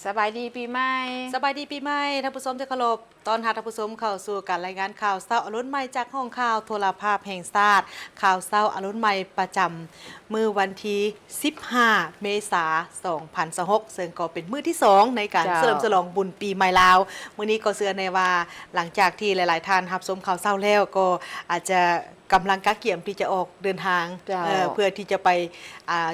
สบายดีปีใหม่สบายดีปีใหม่ท่านผู้ชมที่เคารพตอนรับท่านผู้ชมเข้าสู่การรายงานข่าวเช้าอรุณใหม่จากห้องข่าวโทรภาพแห่งชาติข่าวเช้าอรุณใหม่ประจำมื้อวันที่15เมษายน2026ซึ่งก็เป็นมื้อที่2ในการเฉลิมฉลองบุญปีใหม่ลาวมื้อนี้ก็เชื่อในว่าหลังจากที่หลายๆท่านรับชมข่าวเช้าแล้วก็อาจจะกำลังกะเกี่ยมที่จะออกเดินทางเพื่อที่จะไป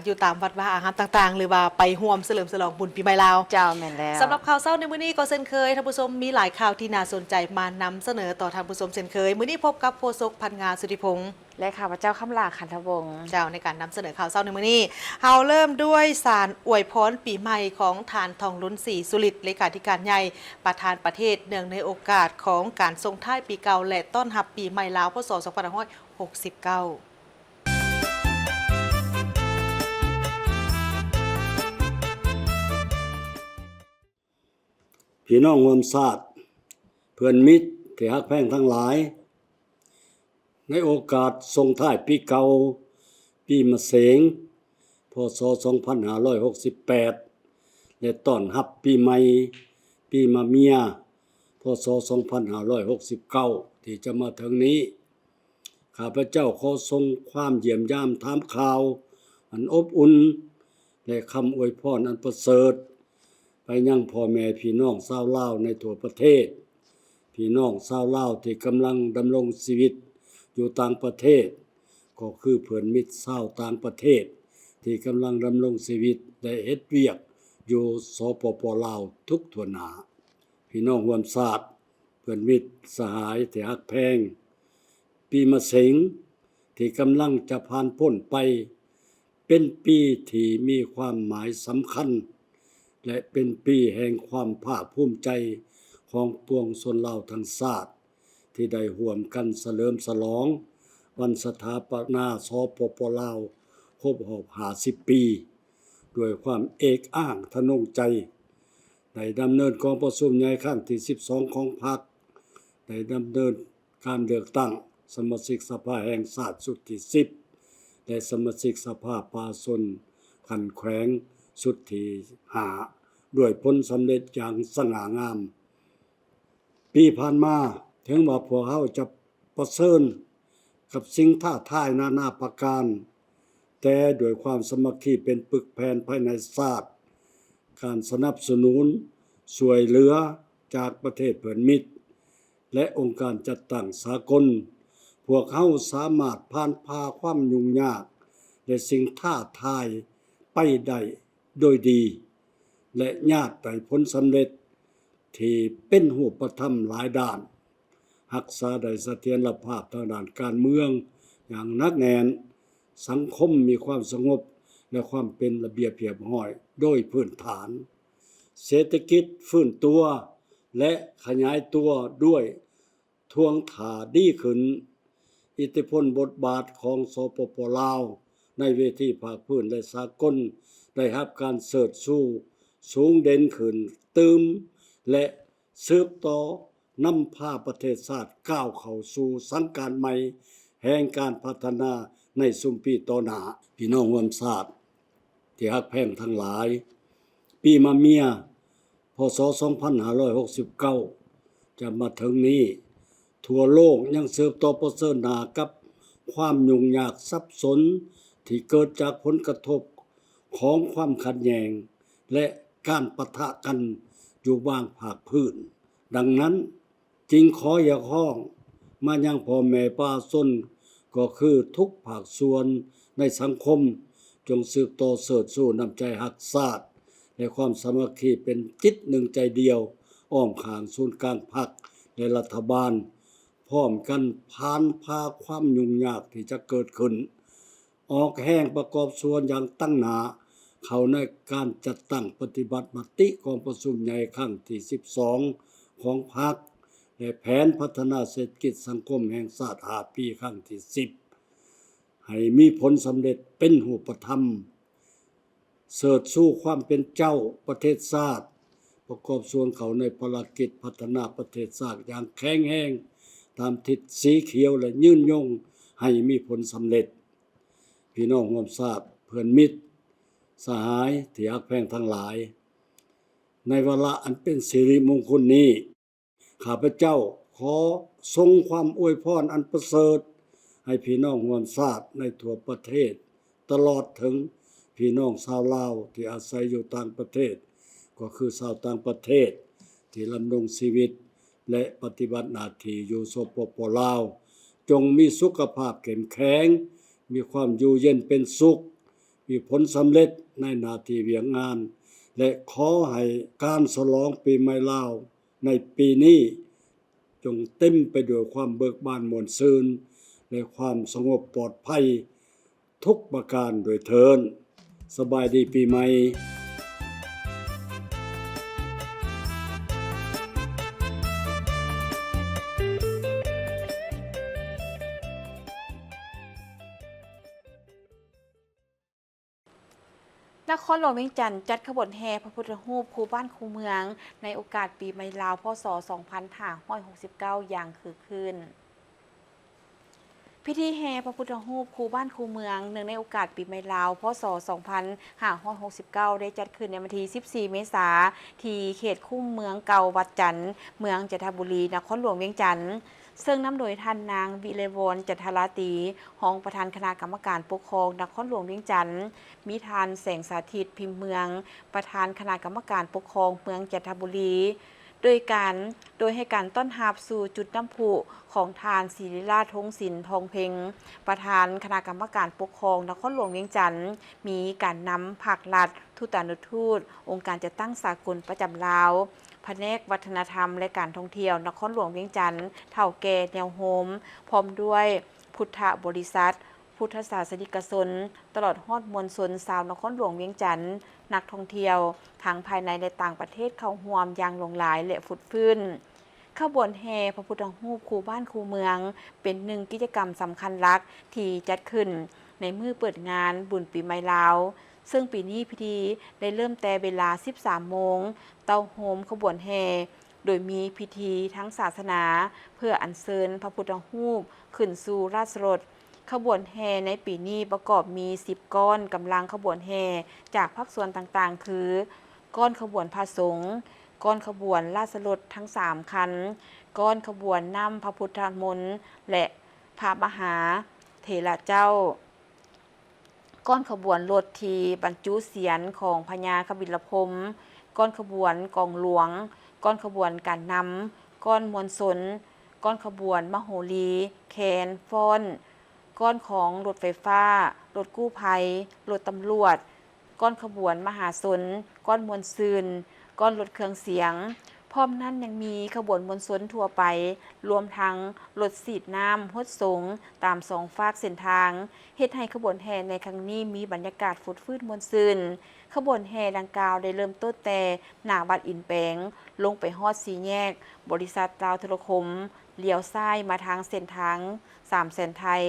อยู่ตามวัดวาอารามต่างๆหรือว่าไปร่วมเฉลิมฉลองบุญปีใหม่ลาวเจ้าแม่นแล้วสำหรับข่าวเช้าในมื้อนี้ก็เช่นเคยท่านผู้ชมมีหลายข่าวที่น่าสนใจมานำเสนอต่อท่านผู้ชมเช่นเคยมื้อนี้พบกับโฆษกพันงาสุธิพงษ์และข้าพเจ้าคำลาขันธวงศ์เจ้าในการนำเสนอข่าวเช้าในมื้อนี้เฮาเริ่มด้วยสารอวยพรปีใหม่ของฐานทองลุ้นศรีสุริตเลขาธิการใหญ่ประธานประเทศเนื่องในโอกาสของการส่งท้ายปีเก่าและต้อนรับปีใหม่ลาวพศ2569พี่น้องร่วมชาติเพื่อนมิตรที่ฮักแพงทั้งหลายในโอกาสส่งท้ายปีเก่าปีมะเสงพศ2568และต้อนรับปีใหม่ปีมะเมียพศ2569ที่จะมาถึงนี้ข้าพเจ้าขอส่งความเยี่ยมยามถามข่าวอันอบอุ่นและคำอวยพรอันประเสริฐไปยังพ่อแม่พี่น้องชาวลาวในทั่วประเทศพี่น้องชาวลาวที่กำลังดำรงชีวิตอยู่ต่างประเทศก็คือเพื่อนมิตรชาวต่างประเทศที่กำลังดำรงชีวิตได้เฮ็ดเวียกอยู่สปป.ลาวทุกทั่วหน้าพี่น้องร่วมชาติเพื่อนมิตรสหายที่ฮักแพงปีมะเสงที่กำลังจะผ่านพ้นไปเป็นปีที่มีความหมายสำคัญและเป็นปีแห่งความภาคภูมิใจของปวงชนลาวทั้งชาติที่ได้ร่วมกันเฉลิมฉลองวันสถาปนาสปป.ลาวครบรอบ50 ปีด้วยความเอกอ้างทะนงใจได้ดำเนินกองประชุมใหญ่ครั้งที่12ของพรรคได้ดำเนินการเลือกตั้งสมาชิกสภาแห่งชาติสุดที่10และสมาชิกสภาปาชนขันแขวงสุดที่5ด้วยผลสำเร็จอย่างสง่างามปีผ่านมาถึงว่าพวกเขาจะประเสริญกับสิ่งท้าทายนานาประการแต่ด้วยความสมัครที่เป็นปึกแผ่นภายในชาติการสนับสนุนช่วยเหลือจากประเทศเพื่อนมิตรและองค์การจัดตั้งสากลพวกเขาสามารถผ่านพาความยุ่งยากและสิ่งท้าทายไปได้โดยดีและญาติได้ผลสำเร็จที่เป็นรูปธรรมหลายด้านรักษาได้เสถียรภาพทางด้านการเมืองอย่างหนักแน่นสังคมมีความสงบและความเป็นระเบียบเรียบร้อยโดยพื้นฐานเศรษฐกิจฟื้นตัวและขยายตัวด้วยทวงท่าดีขึ้นอิทธิพลบทบาทของสปป.ลาวในเวทีภาคพื้นและสากลได้รับการเสริฐสู้สูงเด่นขึ้นตืมและสืบต่อนำพาประเทศชาติก้าวเข้าสู่สังการใหม่แห่งการพัฒนาในสุมปีต่อหน้าพี่น้องร่วมชาติที่ฮักแพงทั้งหลายปีมะเมียพศ2569จะมาถึงนี้ทั่วโลกยังสืบต่อประเสริฐหน้ากับความยุ่งยากซับซ้อนที่เกิดจากผลกระทบของความขัดแย้งและการปะทะกันอยู่บางภาคพื้นดังนั้นจึงขออยากร้องมายังพ่อแม่ประชาชนก็คือทุกภาคส่วนในสังคมจงสืบต่อเสริฐสู้น้ำใจรักชาติและความสามัคคีเป็นจิตหนึ่งใจเดียวอ้อมข้างศูนย์กลางพรรคและรัฐบาลพร้อมกันผ่านพาความยุ่งยากที่จะเกิดขึ้นออกแห่งประกอบส่วนอย่างตั้งหน้าเข้าในการจัดตั้งปฏิบัติมติกองประชุมใหญ่ครั้งที่12ของพรรคและแผนพัฒนาเศรษฐกิจสังคมแห่งชาติ5 ปีครั้งที่10ให้มีผลสำเร็จเป็นรูปธรรมเสริฐสู้ความเป็นเจ้าประเทศชาติประกอบส่วนเขาในภารกิจพัฒนาประเทศชาติอย่างแข็งแรงตามทิศสีเขียวและยืนยงให้มีผลสำเร็จพี่น้องร่วมชาติเพื่อนมิตรสหายที่ฮักแพงทั้งหลาย ในวาระอันเป็นสิริมงคลนี้ข้าพเจ้าขอส่งความอวยพรอันประเสริฐให้พี่น้องมวลชาติในทั่วประเทศตลอดถึงพี่น้องชาวลาวที่อาศัยอยู่ต่างประเทศก็คือชาวต่างประเทศที่ดำรงชีวิตและปฏิบัติหน้าที่อยู่สปป.ลาวจงมีสุขภาพเข้มแข็งมีความอยู่เย็นเป็นสุขมีผลสำเร็จในหน้าที่เวียงงานและขอให้การฉลองปีใหม่ลาวในปีนี้จงเต็มไปด้วยความเบิกบานม่วนซื่นและความสงบปลอดภัยทุกประการโดยเทินสบายดีปีใหม่ นครหลวงเวียงจันทร์จัดขบวนแห่พระพุทธรูปคู่บ้านคู่เมือง ในโอกาสปีใหม่ลาวพศ 2569 อย่างคือคืนพิธีแห่พระพุทธรูปคู่บ้านคู่เมืองเนื่องในโอกาสปีใหม่ลาวพศ 2569 ได้จัดขึ้นในวันที่ 14 เมษายนที่เขตคุ้มเมืองเก่าวัดจันทร์เมืองจันทบุรีนครหลวงเวียงจันทร์ซึ่งนำโดยท่านนางวิเลวรจันทราตรีรองประธานคณะกรรมการปกครองนครหลวงเวียงจันทร์มีท่านแสงสาธิตพิมพ์เมืองประธานคณะกรรมการปกครองเมืองจันทบุรีโดยให้การต้อนรับสู่จุดน้ำพุของทานศิริราชทงศิลป์ทองเพ็งประธานคณะกรรมการปกครองนครหลวงเวียงจันทร์มีการนำผักลัดทูตานุทูตองค์การจัดตั้งสากลประจำลาวแผนกวัฒนธรรมและการท่องเที่ยวนครหลวงเวียงจันทร์เฒ่าแก่แนวโฮมพร้อมด้วยพุทธบริษัทพุทธศาสนิกชนตลอดฮอดมวลชนชาวนครหลวงเวียงจันทร์นักท่องเที่ยวทั้งภายในและต่างประเทศเข้าร่วมอย่างหลงหลายและฟุดฟื้นขบวนแห่พระพุทธรูปคู่บ้านคู่เมืองเป็นหนึ่งกิจกรรมสำคัญหลักที่จัดขึ้นในมื้อเปิดงานบุญปีใหม่ลาวซึ่งปีนี้พิธีได้เริ่มแต่เวลา 13 โมงเต้าโฮมขบวนแห่โดยมีพิธีทั้งศาสนาเพื่ออัญเชิญพระพุทธรูปขึ้นสู่ราชรถขบวนแห่ในปีนี้ประกอบมี 10 ก้อนกำลังขบวนแห่จากภาคส่วนต่างๆคือก้อนขบวนพระสงฆ์ก้อนขบวนราชรถทั้ง 3 คันก้อนขบวนนำพระพุทธมนต์และพระมหาเถระเจ้าก้อนขบวนรถที่บรรจุเสียรของพญาคบิลพรหมก้อนขบวนกองหลวงก้อนขบวนการนำก้อนมวลชนก้อนขบวนมโหรีแคนฟ้อนก้อนของรถไฟฟ้ารถกู้ภัยรถตำรวจก้อนขบวนมหาชนก้อนมวลซืนก้อนรถเครื่องเสียงพร้อมนั้นยังมีขบวนมวลชนทั่วไปรวมทั้งรถสีดน้ำฮดสงตาม2 ฝากเส้นทางเฮ็ดให้ขบวนแห่ในครั้งนี้มีบรรยากาศฟุดฟื้นมวลซืนขบวนแห่ดังกล่าวได้เริ่มต้นแต่หน้าวัดอินแปงลงไปฮอด4 แยกบริษัทลาวโทรคมเลี้ยวซ้ายมาทางเส้นทาง3 แสนไทย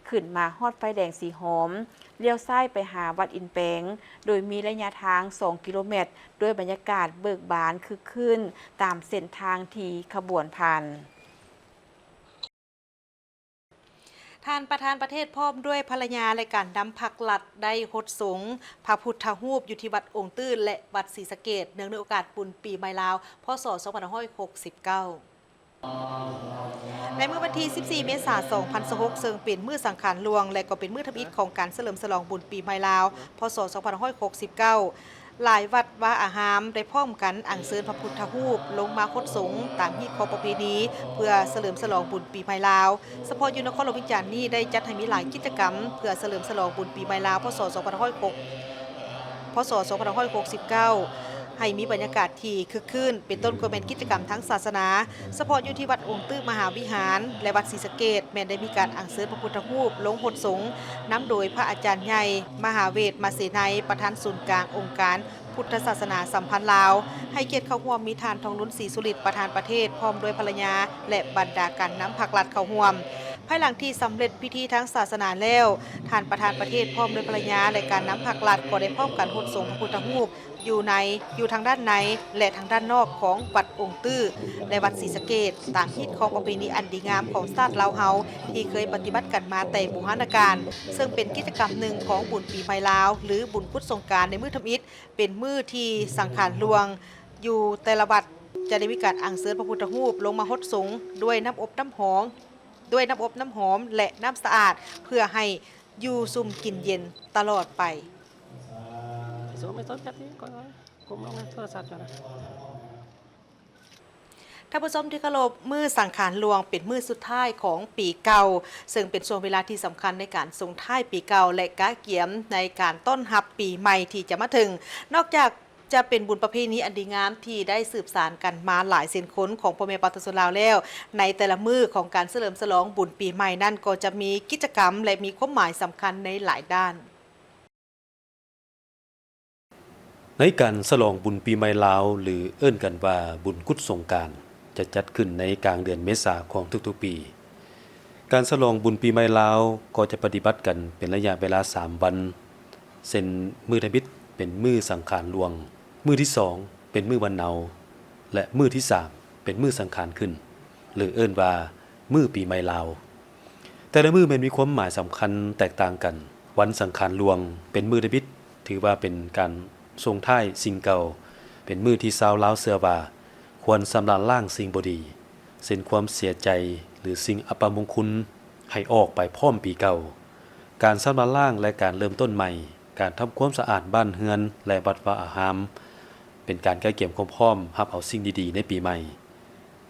ขึ้นมาฮอดไฟแดงสีหอมเลี้ยวซ้ายไปหาวัดอินแปงโดยมีระยะทาง 2 กิโลเมตรด้วยบรรยากาศเบิกบานคึกคืนตามเส้นทางที่ขบวนผ่านท่านประธานประเทศพร้อมด้วยภรรยาและการนำผักลัดได้หดสงพระพุทธรูปอยู่ที่วัดองค์ตื้นและวัดศรีสะเกษเนื่องในโอกาสบุญปีใหม่ลาวพศ 2569และเมื่อวันที่ 14 เมษายน 2026ซึ่งเป็นมื้อสังขารหลวงและก็เป็นมื้อทำอิฐของการเฉลิมฉลองบุญปีใหม่ลาวพศ 2569หลายวัดว่าอาหามได้พร้อมกันอัญเชิญพระพุทธรูปลงมาคดสงตามฮีตของประเพณีเพื่อเฉลิมฉลองบุญปีใหม่ลาวเฉพาะอยู่นครหลวงเวียงจันทน์นี้ได้จัดให้มีหลายกิจกรรมเพื่อเฉลิมฉลองบุญปีใหม่ลาวพศ 2569ให้มีบรรยากาศที่คึกคืนเป็นต้นก็เป็นกิจกรรมทั้งศาสนาเฉพาะอยู่ที่วัดองค์ตื้อมหาวิหารและวัดศรีสะเกษแม้ได้มีการอัญเชิญพระพุทธรูปลงหดสงนำโดยพระอาจารย์ใหญ่มหาเวทมาเสนัยประธานศูนย์กลางองค์การพุทธศาสนาสัมพันธ์ลาวให้เกียรติเข้าร่วมมีทานทองลุ้นศรีสุริตประธานประเทศพร้อมด้วยภรรยาและบรรดาการนำผักลัดเข้าร่วมภายหลังที่สำเร็จพิธีทั้งศาสนาแล้วท่านประธานประเทศพร้อมด้วยภรรยาและการนำผักลัดก็ได้พร้อมกันหดสงพระพุทธรูปอยู่ทางด้านในและทางด้านนอกของวัดองค์ตื้อและวัดศรีสะเกษตามฮิตของประเพณีอันดีงามของชาติลาวเฮาที่เคยปฏิบัติกันมาแต่โบราณกาลซึ่งเป็นกิจกรรมหนึ่งของบุญปีใหม่ลาวหรือบุญพุทธสงกรานต์ในมื้อทำอิฐเป็นมื้อที่สังขารหลวง อยู่แต่ละวัดจะได้มีการอัญเชิญพระพุทธรูปลงมาฮดสงฆ์ด้วยน้ำอบน้ำหอมและน้ำสะอาดเพื่อให้อยู่ซุ่มกินเย็นตลอดไป ไม่ต้นแบบนี้ก่อนกลุ่มลงในโทรศัพท์อยู่นะ ท่านผู้ชมที่เคารพมื้อสังขารหลวงเป็นมื้อสุดท้ายของปีเก่าซึ่งเป็นช่วงเวลาที่สำคัญในการส่งท้ายปีเก่าและกะเกียมในการต้อนรับปีใหม่ที่จะมาถึงนอกจากจะเป็นบุญประเพณีอันดีงามที่ได้สืบสานกันมาหลายเส้นค้นของพ่อแม่ปาวไทยชนลาวแล้วในแต่ละมื้อของการเฉลิมฉลองบุญปีใหม่นั่นก็จะมีกิจกรรมและมีความหมายสำคัญในหลายด้าน ในการฉลองบุญปีใหม่ลาวหรือเอิ้นกันว่าบุญกุศลสงกรานต์จะจัดขึ้นในกลางเดือนเมษายนของทุกๆปีการฉลองบุญปีใหม่ลาวก็จะปฏิบัติกันเป็นระยะเวลา3วันเส้นมื้อทมิตเป็นมื้อสังขารหลวงมื้อที่2เป็นมื้อวันเนาและมื้อที่3เป็นมื้อสังขารขึ้นหรือเอิ้นว่ามื้อปีใหม่ลาวแต่ละมื้อมันมีความหมายสำคัญแตกต่างกันวันสังขารหลวงเป็นมื้อทมิตถือว่าเป็นการส่งท้ายสิ่งเก่าเป็นมื้อที่ชาวลาวเชื่อว่าควรสำระล้างสิ่งบ่ดีเส้นความเสียใจหรือสิ่งอัปมงคลให้ออกไปพร้อมปีเก่าการสำระล้างและการเริ่มต้นใหม่การทำความสะอาดบ้านเฮือนและวัดวาอารามเป็นการแก้เก็บความพร้อมรับเอาสิ่งดีๆในปีใหม่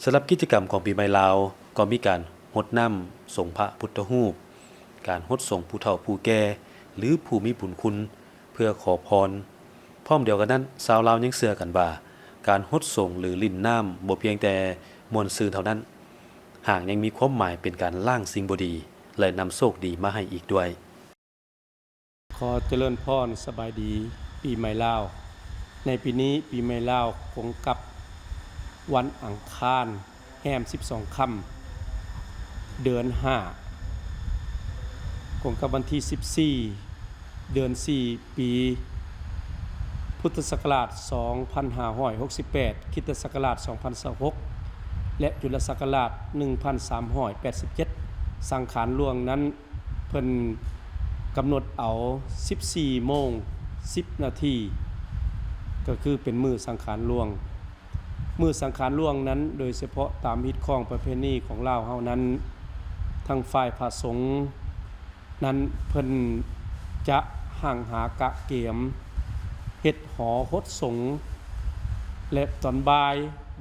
สำหรับกิจกรรมของปีใหม่ลาวก็มีการรดน้ำส่งพระพุทธรูปการรดส่งผู้เฒ่าผู้แก่หรือผู้มีบุญคุณเพื่อขอพรพร้อมเดียวกันนั้นชาวลาวยังเชื่อกันว่าการรดส่งหรือลิ่นน้ำบ่เพียงแต่มวลซื่นเท่านั้นหากยังมีความหมายเป็นการล้างสิ่งบ่ดีและนำโชคดีมาให้อีกด้วยขอเจริญพรสบายดีปีใหม่ลาวในปีนี้ปีใหม่ลาวคงกับวันอังคารแฮม12ค่ำเดือน5คงกับวันที่14เดือน4ปีพุทธศักราช2568คริสตศักราช2026และจุลศักราช1387สังขารหลวงนั้นเพิ่นกำหนดเอา14โมง10นาทีก็คือเป็นมื้อสังขารหลวงมื้อสังขารหลวงนั้นโดยเฉพาะตามฮิตของประเพณีของลาวเฮานั้นทางฝ่ายพระสงฆ์นั้นเพิ่นจะหั่งหากะเกียมเฮ็ดหอฮดสงฆ์และตอนบ่าย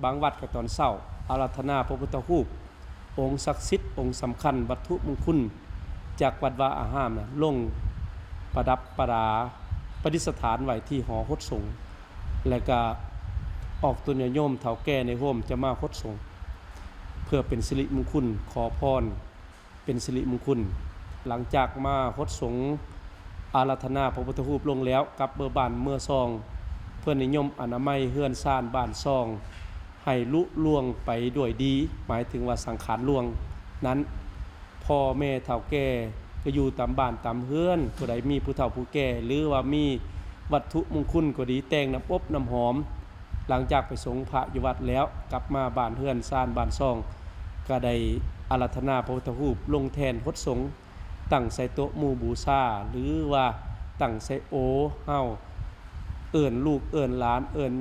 บางวัดก็ตอนเช้าอาราธนาพระพุทธรูปองค์ศักดิ์สิทธิ์องค์สำคัญวัตถุมงคลจากวัดวาอารามลงประดับประดาประดิษฐานไว้ที่หอฮดสงฆ์และก็ออกตุญโยมเฒ่าแก่ในโฮมจะมาฮดสงฆ์เพื่อเป็นสิริมงคลขอพรเป็นสิริมงคลหลังจากมาฮดสงฆ์อาราธนาพระพุทธรูปลงแล้วกลับเมื่อบ้านเมื่อซองเพื่อนิยมอนามัยเฮือนซ่านบ้านซองให้ลุล่วงไปด้วยดีหมายถึงว่าสังขารล่วงนั้นพ่อแม่เฒ่าแก่ก็อยู่ตามบ้านตามเฮือนผู้ใดมีผู้เฒ่าผู้แก่หรือว่ามีวัตถุมงคลก็ดีแต่งน้ำอบน้ำหอมหลังจากไปสงฆ์พระอยู่วัดแล้วกลับมาบ้านเฮือนซ่านบ้านซองก็ได้อาราธนาพระพุทธรูปลงแทนฮดสงฆ์ตั้งใส่โต๊ะหมู่บูชาหรือว่าตั้งใส่โอเฮาเอิ้นลูกเอิ้นหลานเอิ้น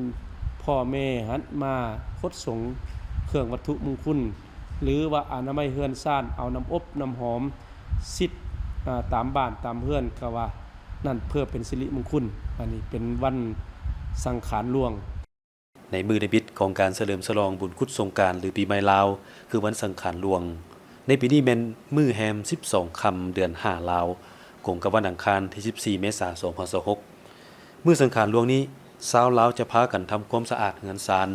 พ่อแม่หันมาฮดสงฆ์เครื่องวัตถุมงคลหรือว่าอนามัยเฮือนซ่านเอาน้ำอบน้ำหอมสิทธิ์ตามบ้านตามเฮือนก็ว่านั่นเพื่อเป็นสิริมงคลอันนี้เป็นวันสังขารหลวงในมื้อนิมิตของการเฉลิมฉลองบุญกุศลสงกรานต์หรือปีใหม่ลาวคือวันสังขารหลวงในปีนี้แม่นมื้อแฮม12ค่ำเดือน5ลาวกงกับวันอังคารที่14เมษายน2026มื้อสังขารหลวงนี้ชาวลาวจะพากันทำความสะอาดเรือนซาน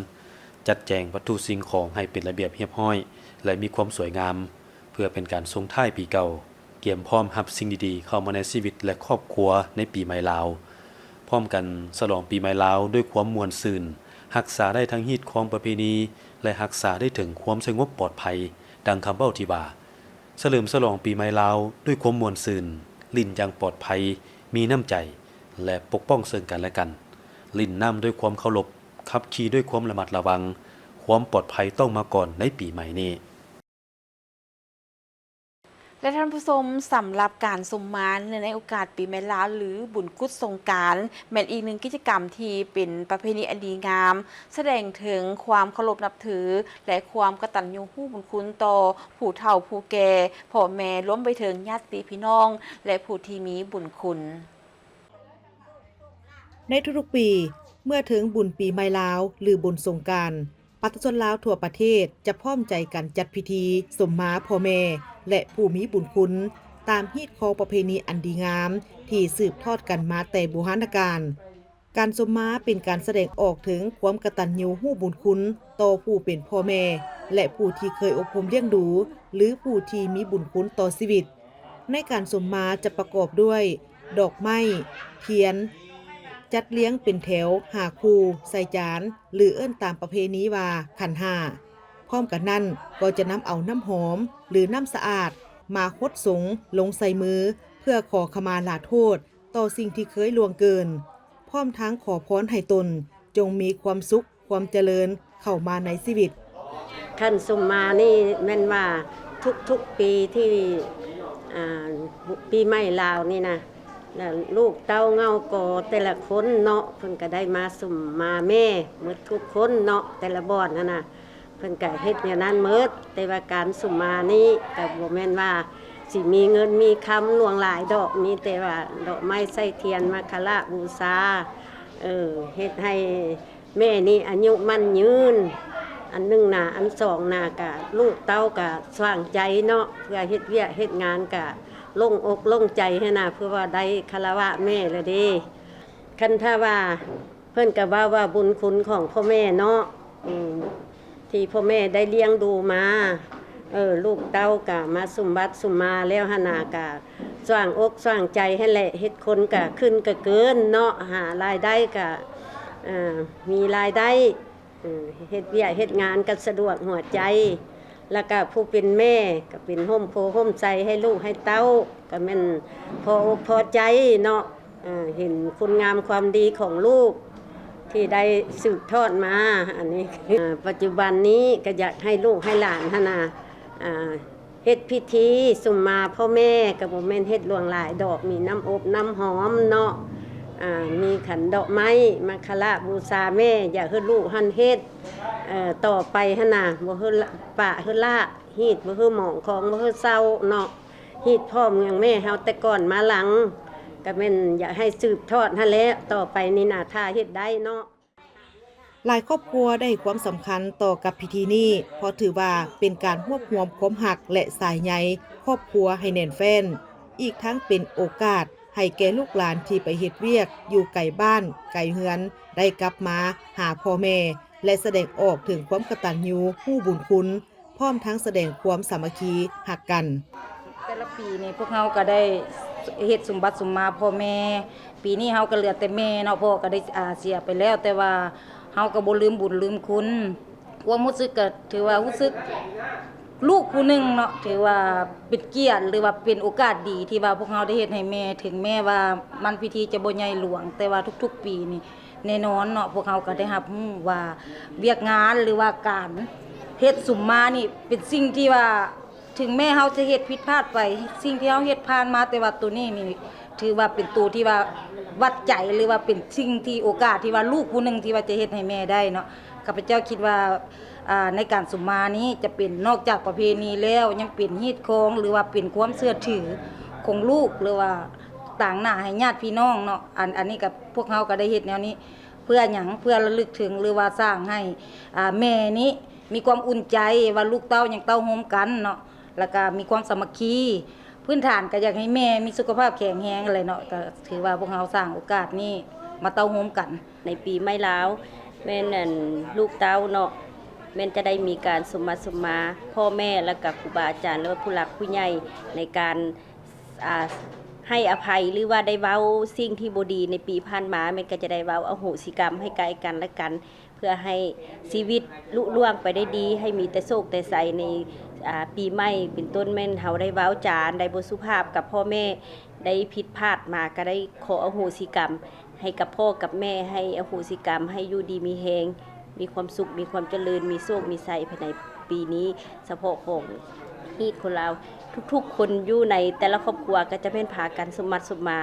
จัดแจงวัตถุสิ่งของให้เป็นระเบียบเรียบร้อยและมีความสวยงามเพื่อเป็นการส่งท้ายปีเก่าเตรียมพร้อมรับสิ่งดีๆเข้ามาในชีวิตและครอบครัวในปีใหม่ลาวพร้อมกันฉลองปีใหม่ลาวด้วยความม่วนซื่นรักษาได้ทั้งฮีตของประเพณีและรักษาได้ถึงความสงบปลอดภัยดังคำเว้าที่ว่าเฉลิมฉลองปีใหม่ลาวด้วยความม่วนซื่นลิ้นอย่างปลอดภัยมีน้ำใจและปกป้องซึ่งกันและกันลิ้นน้ำด้วยความเคารพขับขี่ด้วยความระมัดระวังความปลอดภัยต้องมาก่อนในปีใหม่นี้ และท่านผู้ชมสำหรับการสมมาในโอกาสปีใหม่ลาวหรือบุญกุศสงกรานต์แม่นอีกหนึ่งกิจกรรมที่เป็นประเพณีอันดีงาม แสดงถึงความเคารพนับถือ และความกตัญญูรู้บุญคุณต่อผู้เฒ่าผู้แก่พ่อแม่ล้มไปถึงญาติพี่น้อง และผู้ที่มีบุญคุณ ในทุกๆปีเมื่อถึงบุญปีใหม่ลาวหรือบุญสงกรานต์ประชาชนลาวทั่วประเทศจะพร้อมใจกันจัดพิธีสมมาพ่อแม่และผู้มีบุญคุณตามฮีตของประเพณีอันดีงามที่สืบทอดกันมาแต่โบราณกาลการสมมาเป็นการแสดงออกถึงความกตัญญูรู้บุญคุณต่อผู้เป็นพ่อแม่และผู้ที่เคยอบรมเลี้ยงดูหรือผู้ที่มีบุญคุณต่อชีวิตในการสมมาจะประกอบด้วยดอกไม้เทียนจัดเลี้ยงเป็นแถวหาคูใส่จานหรือเอิ้นตามประเพณีว่าขันห้าพร้อมกันนั้นก็จะนำเอาน้ำหอมหรือน้ำสะอาดมาคดสงลงใส่มือเพื่อขอขมาลาโทษต่อสิ่งที่เคยล่วงเกินพร้อมทั้งขอพรให้ตนจงมีความสุขความเจริญเข้ามาในชีวิต ขั้นสุมมานี่แม่นว่าทุกปีที่ปีใหม่ลาวนี่นะแล้วลูกเต้าเงาโกแต่ละคนเนาะเพิ่นก็ได้มาสุมมาแม่หมดทุกคนเนาะแต่ละบ่อนนั่นน่ะเพิ่นก็เฮ็ดอย่างนั้นหมดแต่ว่าการสุมมานี่ก็บ่แม่นว่าสิมีเงินมีคำหลวงหลายดอกมีแต่ว่าดอกไม้ใส่เทียนมาคละบูชาเฮ็ดให้แม่นี่อายุมั่นยืนอันหนึ่งน่ะอันสองน่ะกะลูกเต้ากะสว่างใจเนาะเพื่อเฮ็ดเวียกเฮ็ดงานกะโล่งอกโล่งใจให้น่ะเพื่อว่าได้คารวะแม่เลยเด้คันถ้าว่าเพิ่นก็ว่าบุญคุณของพ่อแม่เนาะที่พ่อแม่ได้เลี้ยงดูมาลูกเต้ากะมาสุมบัติสุมมาแล้วหนากะสว่างอกสว่างใจให้แหละเฮ็ดคนกะขึ้นกะเกินเนาะหารายได้กะมีรายได้เฮ็ดเวียกเฮ็ดงานกันสะดวกหัวใจแล้วก็ผู้เป็นแม่ก็เป็นห่มโพห่มใจให้ลูกให้เต้าก็แม่นพอใจเนาะเห็นคุณงามความดีของลูกที่ได้สืบทอดมาอันนี้ปัจจุบันนี้ก็อยากให้ลูกให้หลานเฮ็ดพิธีสุมมาพ่อแม่ก็บ่แม่นเฮ็ดหลวงหลายดอกมีน้ำอบน้ำหอมเนาะมีขันดอกไม้มาคละบูชาแม่อย่าให้ลูกหันเฮ็ดต่อไปหั่นน่ะบ่ให้ปะให้ละฮีดบ่ให้หมองของบ่ให้เศร้าเนาะฮีดพ่อเมืองแม่เฮาแต่ก่อนมาหลังก็แม่นอยากให้สืบทอดหั่นแหละต่อไปนี่น่ะถ้าเฮ็ดได้เนาะหลายครอบครัวได้ความสำคัญต่อกับพิธีนี้เพราะถือว่าเป็นการรวบรวมความหักและสายใยครอบครัวให้แน่นแฟ้นอีกทั้งเป็นโอกาสให้แก่ลูกหลานที่ไปเฮ็ดเวียกอยู่ไกลบ้านไกลเฮือนได้กลับมาหาพ่อแม่และแสดงออกถึงความกตัญญูรู้บุญคุณพร้อมทั้งแสดงความสามัคคีหักกันแต่ละปีนี่พวกเราก็ได้เฮ็ดสมบัติสมมาพ่อแม่ปีนี้เฮาก็เหลือแต่แม่เนาะพ่อก็ได้เสียไปแล้วแต่ว่าเฮาก็บ่ลืมบุญลืมคุณความรู้สึกก็ถือว่ารู้สึกลูกผู้หนึงเนาะถือว่าเป็นเกียรติหรือว่าเป็นโอกาสดีที่ว่าพวกเราได้เฮ็ดให้แม่ถึงแม้ว่ามันพิธีจะบ่ใหญ่หลวงแต่ว่าทุกๆปีนี่แน่นอนเนาะพวกเราก็ได้รับรู้ว่าเวียกงานหรือว่าการเฮ็ดสุมมานี่เป็นสิ่งที่ว่าถึงแม้เฮาจะเฮ็ดผิดพลาดไปสิ่งที่เฮาเฮ็ดผ่านมาแต่ว่าตัวนี้นี่ถือว่าเป็นตัวที่ว่าวัดใจหรือว่าเป็นสิ่งที่โอกาสที่ว่าลูกผู้หนึงที่ว่าจะเฮ็ดให้แม่ได้เนาะข้าพเจ้าคิดว่าในการสุมมานี้จะเป็นนอกจากประเพณีแล้วยังเป็นฮีตของหรือว่าเป็นความเชื่อถือของลูกหรือว่าต่างหน้าให้ญาติพี่น้องเนาะอันนี้กับพวกเฮาก็ได้เฮ็ดแนวนี้เพื่อหยังเพื่อระลึกถึงหรือว่าสร้างให้แม่นี้มีความอุ่นใจว่าลูกเต้ายังเต้าโฮมกันเนาะแล้วก็มีความสามัคคีพื้นฐานก็อยากให้แม่มีสุขภาพแข็งแรงอะไรเนาะก็ถือว่าพวกเราสร้างโอกาสนี้มาเต้าโฮมกันในปีใหม่ลาวแม่นลูกเต้าเนาะแม่นจะได้มีการสมมาพ่อแม่แล้วกับครูบาอาจารย์แล้วก็ผู้หลักผู้ใหญ่ในการให้อภัยหรือว่าได้เว้าสิ่งที่บ่ดีในปีผ่านมาแม่นก็จะได้เว้าอโหสิกรรมให้ไกลกันและกันเพื่อให้ชีวิตลุล่วงไปได้ดีให้มีแต่โชคแต่ไสในปีใหม่เป็นต้นแม่นเฮาได้เว้าจานได้บ่สุภาพกับพ่อแม่ได้ผิดพลาดมาก็ได้ขออโหสิกรรมให้กับพ่อกับแม่ให้อโหสิกรรมให้อยู่ดีมีแฮงมีความสุขมีความเจริญมีโชคมีชัยภายในปีนี้เฉพาะของ ฮีตคนลาวทุกๆคนอยู่ในแต่ละครอบครัวก็จะเป็นพากันสมมัติสมมา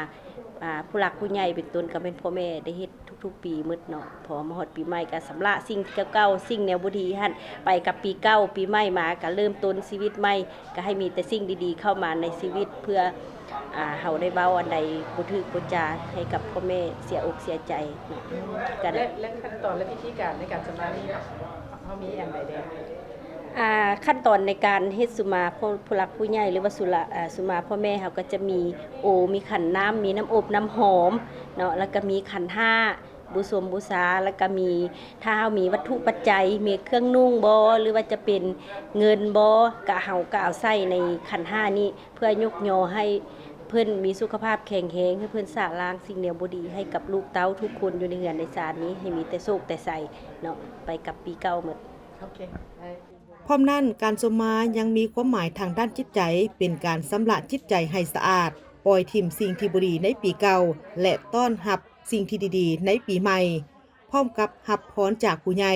ผู้หลักผู้ใหญ่เป็นต้นก็เป็นพ่อแม่ได้เฮ็ดทุกๆปีหมดเนาะพอมาฮอดปีใหม่ก็สำระสิ่งเก่าๆสิ่งแนวบ่ดีหั่นไปกับปีเก่าปีใหม่มาก็เริ่มต้นชีวิตใหม่ก็ให้มีแต่สิ่งดีๆเข้ามาในชีวิตเพื่อเฮาได้เว้าอันใดบ่ถูกบ่จาให้กับพ่อแม่เสียอกเสียใจเนาะก็ได้ และขั้นตอนและวิธีการในการชำระหนี้เฮามีอย่างใดแดง ขั้นตอนในการเฮ็ดสุมาผู้หลักผู้ใหญ่หรือว่าสุมาพ่อแม่เขาก็จะมีมีขันน้ำมีน้ำอบน้ำหอมเนาะแล้วก็มีขันห้าบูสมบูชาแล้วก็มีถ้าเฮามีวัตถุปัจจัยมีเครื่องนุ่งบ่หรือว่าจะเป็นเงินบ่ก็เฮาก็เอาใส่ในขันห้านี้เพื่อยกยอให้เพิ่นมีสุขภาพแข็งแรงให้เพิ่นสะล้างสิ่งแนวบ่ดีให้กับลูกเต้าทุกคนอยู่ในเฮือนในศาลนี้ให้มีแต่โชคแต่ไสเนาะไปกับปีเก่าหมด โอเคได้ พร้อมนั้นการสมมายังมีความหมายทางด้านจิตใจเป็นการสำระจิตใจให้สะอาดปล่อยถิ่มสิ่งที่บ่ดีในปีเก่าและต้อนรับสิ่งที่ดีๆในปีใหม่พร้อมกับรับพรจากผู้ใหญ่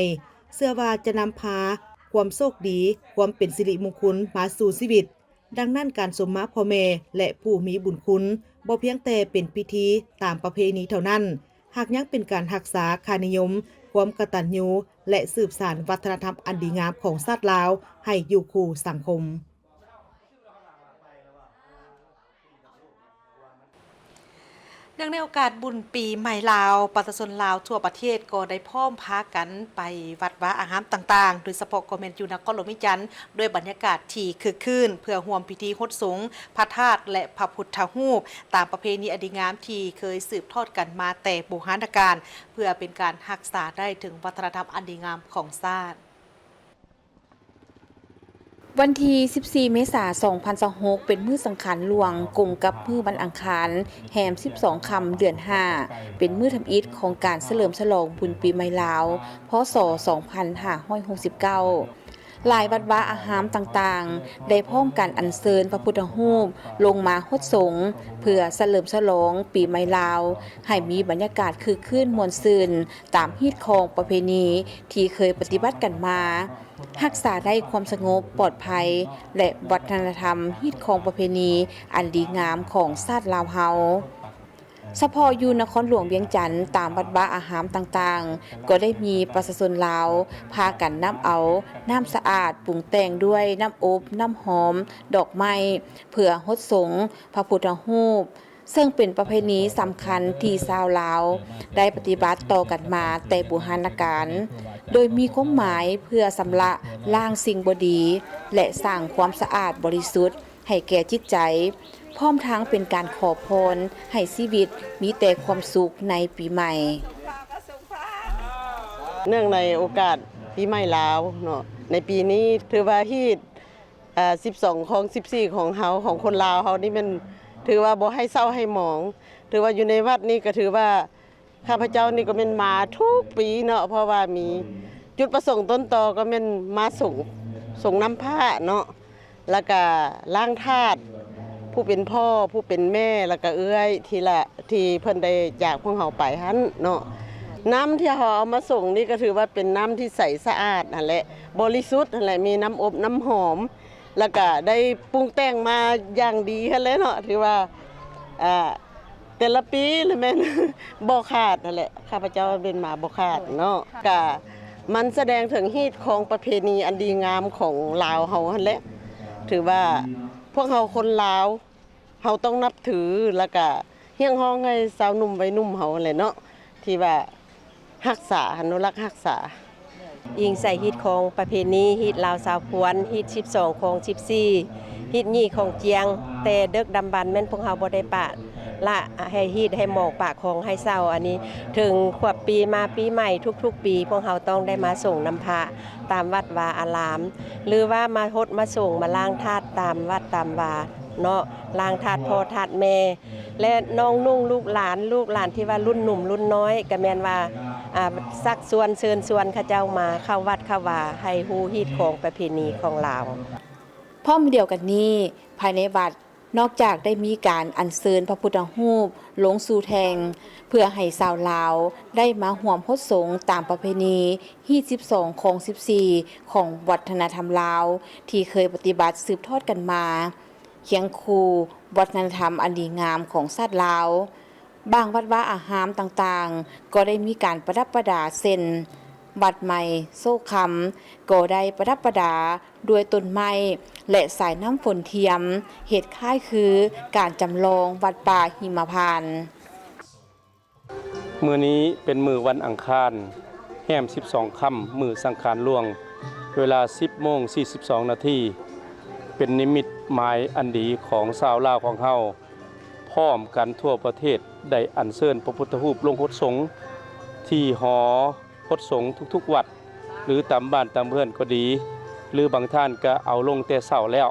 เชื่อว่าจะนำพาความโชคดีความเป็นสิริมงคลมาสู่ชีวิตดังนั้นการสมมาพ่อแม่และผู้มีบุญคุณบ่เพียงแต่เป็นพิธีตามประเพณีเท่านั้นหากยังเป็นการรักษาค่านิยมความกตัญญูและสืบสานวัฒนธรรมอันดีงามของชาติลาวให้อยู่คู่สังคม เนื่องในโอกาสบุญปีใหม่ลาวประชาชนลาวทั่วประเทศก็ได้พร้อมพากันไปวัดวาอารามต่างๆโดยเฉพาะก็แม่นอยู่นครหลวงมิจันทร์ด้วยบรรยากาศที่คึกคืนเพื่อร่วมพิธีฮดสงฆ์พระธาตุและพระพุทธรูปตามประเพณีอันดีงามที่เคยสืบทอดกันมาแต่โบราณกาลเพื่อเป็นการรักษาได้ถึงวัฒนธรรมอันดีงามของชาติ วันที่ 14 เมษายน 2026 เป็นมื้อสังขารหลวงกงกับมื้อวันอังคารแรม 12 ค่ำเดือน 5 เป็นมื้อทำอิฐของการเฉลิมฉลองบุญปีใหม่ลาว พ.ศ. 2569 หลายวัดวาอารามต่างๆ ได้พร้อมกันอัญเชิญพระพุทธรูปลงมาฮดสงฆ์เพื่อเฉลิมฉลองปีใหม่ลาว ให้มีบรรยากาศคึกคืนม่วนซื่นตามฮีตของประเพณีที่เคยปฏิบัติกันมารักษาได้ความสงบปลอดภัยและวัฒนธรรมฮีตของประเพณีอันดีงามของชาติลาวเฮาเฉพาะอยู่นครหลวงเวียงจันทน์ตามวัดวาอารามต่างๆก็ได้มีประชาชนลาวพากันนำเอาน้ำสะอาดปรุงแต่งด้วยน้ำอบน้ำหอมดอกไม้เพื่อฮดสงฆ์พระพุทธรูปซึ่งเป็นประเพณีสำคัญที่ชาวลาวได้ปฏิบัติต่อกันมาแต่โบราณกาลโดยมีความหมายเพื่อชำระล้างสิ่งบ่ดีและสร้างความสะอาดบริสุทธิ์ให้แก่จิตใจพร้อมทั้งเป็นการขอพรให้ชีวิตมีแต่ความสุขในปีใหม่ เนื่องในโอกาสปีใหม่ลาวเนาะในปีนี้ถือว่าฮีต12ของ14ของเฮาของคนลาวเฮานี่มันถือว่าบ่ให้เศร้าให้หมองถือว่าอยู่ในวัดนี้ก็ถือว่าข้าพเจ้านี่ก็เป็นมาทุกปีเนาะเพราะว่ามีจุดประสงค์ต้นตอก็เป็นมาส่งน้ำผ้าเนาะแล้วก็ล้างธาตุผู้เป็นพ่อผู้เป็นแม่แล้วก็เอื้อยที่เพิ่นได้จากพวกเฮาไปหั่นเนาะน้ำที่เฮาเอามาส่งนี่ก็ถือว่าเป็นน้ำที่ใสสะอาดนั่นแหละบริสุทธิ์นั่นแหละมีน้ำอบน้ำหอมแล้วก็ได้ปรุงแต่งมาอย่างดีหั่นแหละเนาะถือว่าแต่ละปีเลยแม่น บ่ขาดนั่นแหละข้าพเจ้าเป็นมาบ่ขาดเนาะก็มันแสดงถึงฮีตของประเพณีอันดีงามของลาวเฮาหั่นแหละถือว่าพวกเฮาคนลาวเฮาต้องนับถือแล้วก็เฮียงฮ้องให้สาวหนุ่มวัยหนุ่มเฮาแหละเนาะที่ว่ารักษาอนุรักษ์รักษายิงใส่ฮิตของประเพณีฮิตลาวสาวพวนฮิต12ของ14ฮิต2ของเจียงแต่เดึกดำบรรพ์แม่นพวกเฮาบ่ได้ปะละให้ฮิตให้หมอกปากของให้เศร้าอันนี้ถึงขวบปีมาปีใหม่ทุกๆปีพวกเฮาต้องได้มาส่งน้ำพระตามวัดวาอารามหรือว่ามาฮดมาส่งมาล้างธาตุตามวัดตามวาเนาะล้างธาตุพ่อธาตุแม่และน้องนุ่งลูกหลานที่ว่ารุ่นหนุ่มรุ่นน้อยก็แม่นว่าซักชวนเชิญชวนเขาเจ้ามาเข้าวัดเข้าวาให้ฮู้ฮีตของประเพณีของลาวพร้อมเดียวกันนี้ภายในวัด นอกจากได้มีการอัญเชิญพระพุทธรูปลงสู่แทงเพื่อให้ชาวลาวได้มาร่วมพดสงฆ์ตามประเพณีฮีด12ของ14ของวัฒนธรรมลาวที่เคยปฏิบัติสืบทอดกันมาเคียงคู่วัฒนธรรมอันดีงามของชาติลาวบางวัดว่าอาหารต่างๆก็ได้มีการประดับประดาเส้นบัดใหม่โซ่คำก็ได้ประดับประดาด้วยต้นไม้และสายน้ำฝนเทียมเหตุคล้ายคือการจำลองวัดป่าหิมพานต์ มื้อนี้เป็นมื้อวันอังคารแรม12ค่ำมื้อสังขารหลวงเวลา 10:42 นาทีเป็นนิมิตหมายอันดีของชาวลาวของเฮาพร้อมกันทั่วประเทศได้อัญเชิญพระพุทธรูปลงพดสงฆ์ที่หอพดสงฆ์ทุกๆวัดหรือตามบ้านตามเพื่อนก็ดีหรือบางท่านก็เอาลงแต่เช้าแล้ว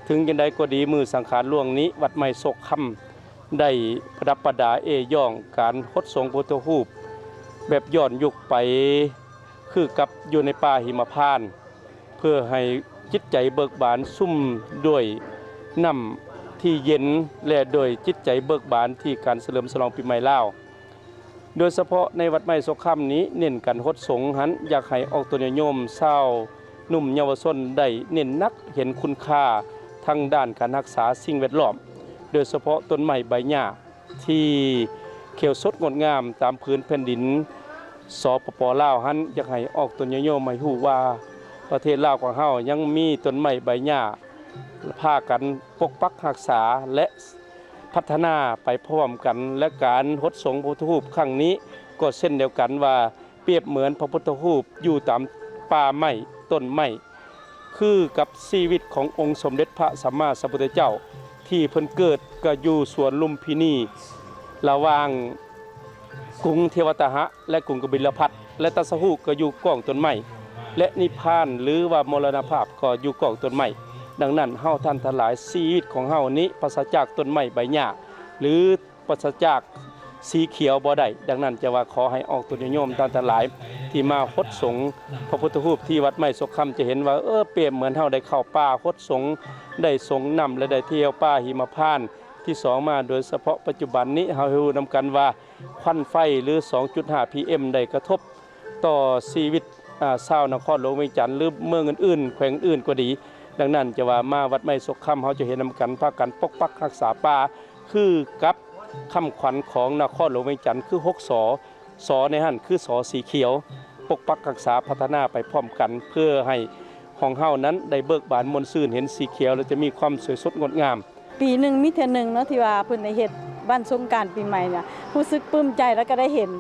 ถึงจังไดก็ดีมื้อสังขารหลวงนี้วัดใหม่ศกค่ำได้ประดับประดาย่องการพดสงฆ์พุทธรูปแบบย้อนยุคไปคือกับอยู่ในป่าหิมพานต์เพื่อให้จิตใจเบิกบานซุ่มด้วยน้ำที่เย็นและโดยจิตใจเบิกบานที่การเฉลิมฉลองปีใหม่ลาวโดยเฉพาะในวัดใหม่ศกค่ำนี้เน้นการพดสงฆ์หันอยากให้ออกตัวนิยมชาวหนุ่มเยาวชนได้เน้นนักเห็นคุณค่าทางด้านการรักษาสิ่งแวดล้อมโดยเฉพาะต้นไม้ใบหญ้าที่เขียวสดงดงามตามพื้นแผ่นดินสปป.ลาวหันอยากให้ออกตัวนิยมให้ฮู้ว่าประเทศลาวของเฮายังมีต้นไม้ใบหญ้าพากันปกปักรักษาและพัฒนาไปพร้อมกันและการพดสงฆ์พระพุทธรูปครั้งนี้ก็เช่นเดียวกันว่าเปรียบเหมือนพระพุทธรูปอยู่ตามป่าไม้ต้นไม้คือกับชีวิตขององค์สมเด็จพระสัมมาสัมพุทธเจ้าที่เพิ่นเกิดก็อยู่สวนลุมพินีระหว่างกรุงเทวตหะและกรุงกบิลพัสและตัสหุก็อยู่กองต้นไม้และนิพพานหรือว่ามรณภาพก็อยู่กองต้นไม้ดังนั้นเฮาท่านทั้งหลายชีวิตของเฮานี้ปราศจากต้นไม้ใบหญ้าหรือปราศจากสีเขียวบ่ได้ดังนั้นจะว่าขอให้ออกตัวนิยมท่านทั้งหลายที่มาพดสงฆ์พระพุทธรูปที่วัดใหม่ศกค่ำจะเห็นว่าเปรียบเหมือนเฮาได้เข้าป่าพดสงฆ์ได้สงน้ำและได้เที่ยวป่าหิมพานต์ที่2มาโดยเฉพาะปัจจุบันนี้เฮารู้นำกันว่าควันไฟหรือ 2.5 PM ได้กระทบต่อชีวิตชาวนครหลวงเวียงจันทน์หรือเมืองอื่นๆแขวงอื่นก็ดีดังนั้นจะว่ามาวัดใหม่ศกค่ำเฮาจะเห็นนำกันพากันปกปักรักษาป่าคือกับคำขวัญของนครหลวงเวียงจันทน์คือ6สในหั่นคือสสีเขียวปกปักรักษาพัฒนาไปพร้อมกันเพื่อให้ของเฮานั้นได้เบิกบานมนต์ซื่นเห็นสีเขียวแล้วจะมีความสวยสดงดงามปีหนึ่งมีเทื่อหนึ่งเนาะที่ว่าเพิ่นได้เฮ็ดบ้านสงกรานต์ปีใหม่เนี่ยรู้สึกปลื้มใจแล้วก็ได้เห็น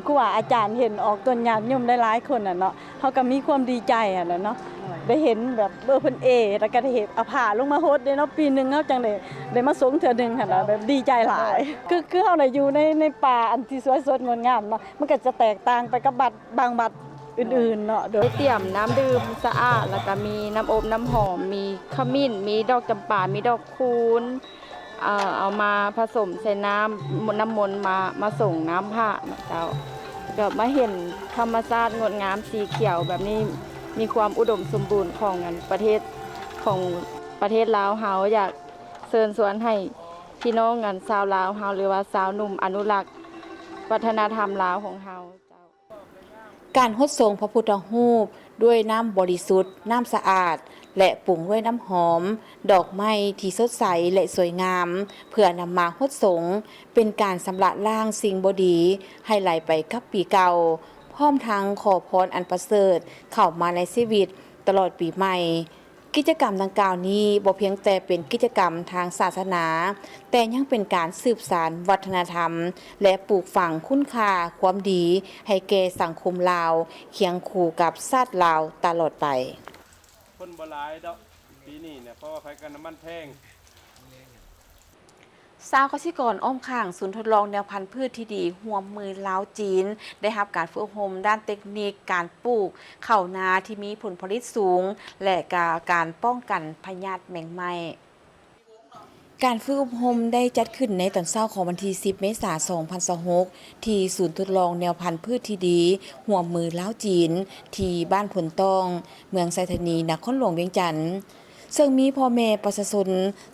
ครูอาจารย์เห็นออกต้นญาติโยมหลายๆคนน่ะเนาะเฮาก็มีความดีใจอ่ะเนาะได้เห็นแบบเพิ่นแล้วก็ได้เห็นเอาผ้าลงมาโฮดเด้เนาะปีนึงเฮาจังได้มาสงเทื่อนึงหั่นน่ะแบบดีใจหลายคือเฮาได้อยู่ในป่าอันที่สวยสดงดงามเนาะมันก็จะแตกต่างไปกับบางบัดอื่นๆเนาะโดยเตรียมน้ำดื่มสะอาดแล้วก็มีน้ำอบน้ำหอมมีขมิ้นมีดอกจำปามีดอกคูณเอามาผสมใส่น้ำมนต์มาส่งน้ำผ้าเจ้าก็มาเห็นธรรมชาติงดงามสีเขียวแบบนี้มีความอุดมสมบูรณ์ของประเทศลาวเฮาอยากเชิญชวนให้พี่น้องชาวลาวเฮาหรือว่าชาวหนุ่มอนุรักษ์วัฒนธรรมลาวของเฮาการฮดทรงพระพุทธรูปด้วยน้ำบริสุทธิ์น้ำสะอาดและปรุงด้วยน้ำหอมดอกไม้ที่สดใสและสวยงามเพื่อนำมาฮดทรงเป็นการสำระล้างสิ่งบ่ดีให้ไหลไปกับปีเก่าพร้อมทั้งขอพรอันประเสริฐเข้ามาในชีวิตตลอดปีใหม่กิจกรรมดังกล่าวนี้บ่เพียงแต่เป็นกิจกรรมทางศาสนาแต่ยังเป็นการสืบสานวัฒนธรรมและปลูกฝังคุณค่าความดีให้แก่สังคมลาวเคียงคู่กับชาติลาวตลอดไปคนบ่หลายดอกปีนี้เนี่ยเพราะว่าไผกันน้ำมันแพงชาวเกษตรกรอ้อมข้างศูนย์ทดลองแนวพันธุ์พืชที่ดีร่วมมือลาวจีนได้รับการฝึกอบรมด้านเทคนิคการปลูกข้าวนาที่มีผลผลิตสูงและการป้องกันพยาธิแมงไหม้การฝึกอบรมได้จัดขึ้นในตอนเช้าของวันที่10 เมษายน 2026ที่ศูนย์ทดลองแนวพันธุ์พืชที่ดีร่วมมือลาวจีนที่บ้านผลตองเมืองไซธานีนครหลวงเวียงจันทน์ ซึ่งมีพ่อแม่ประชาชน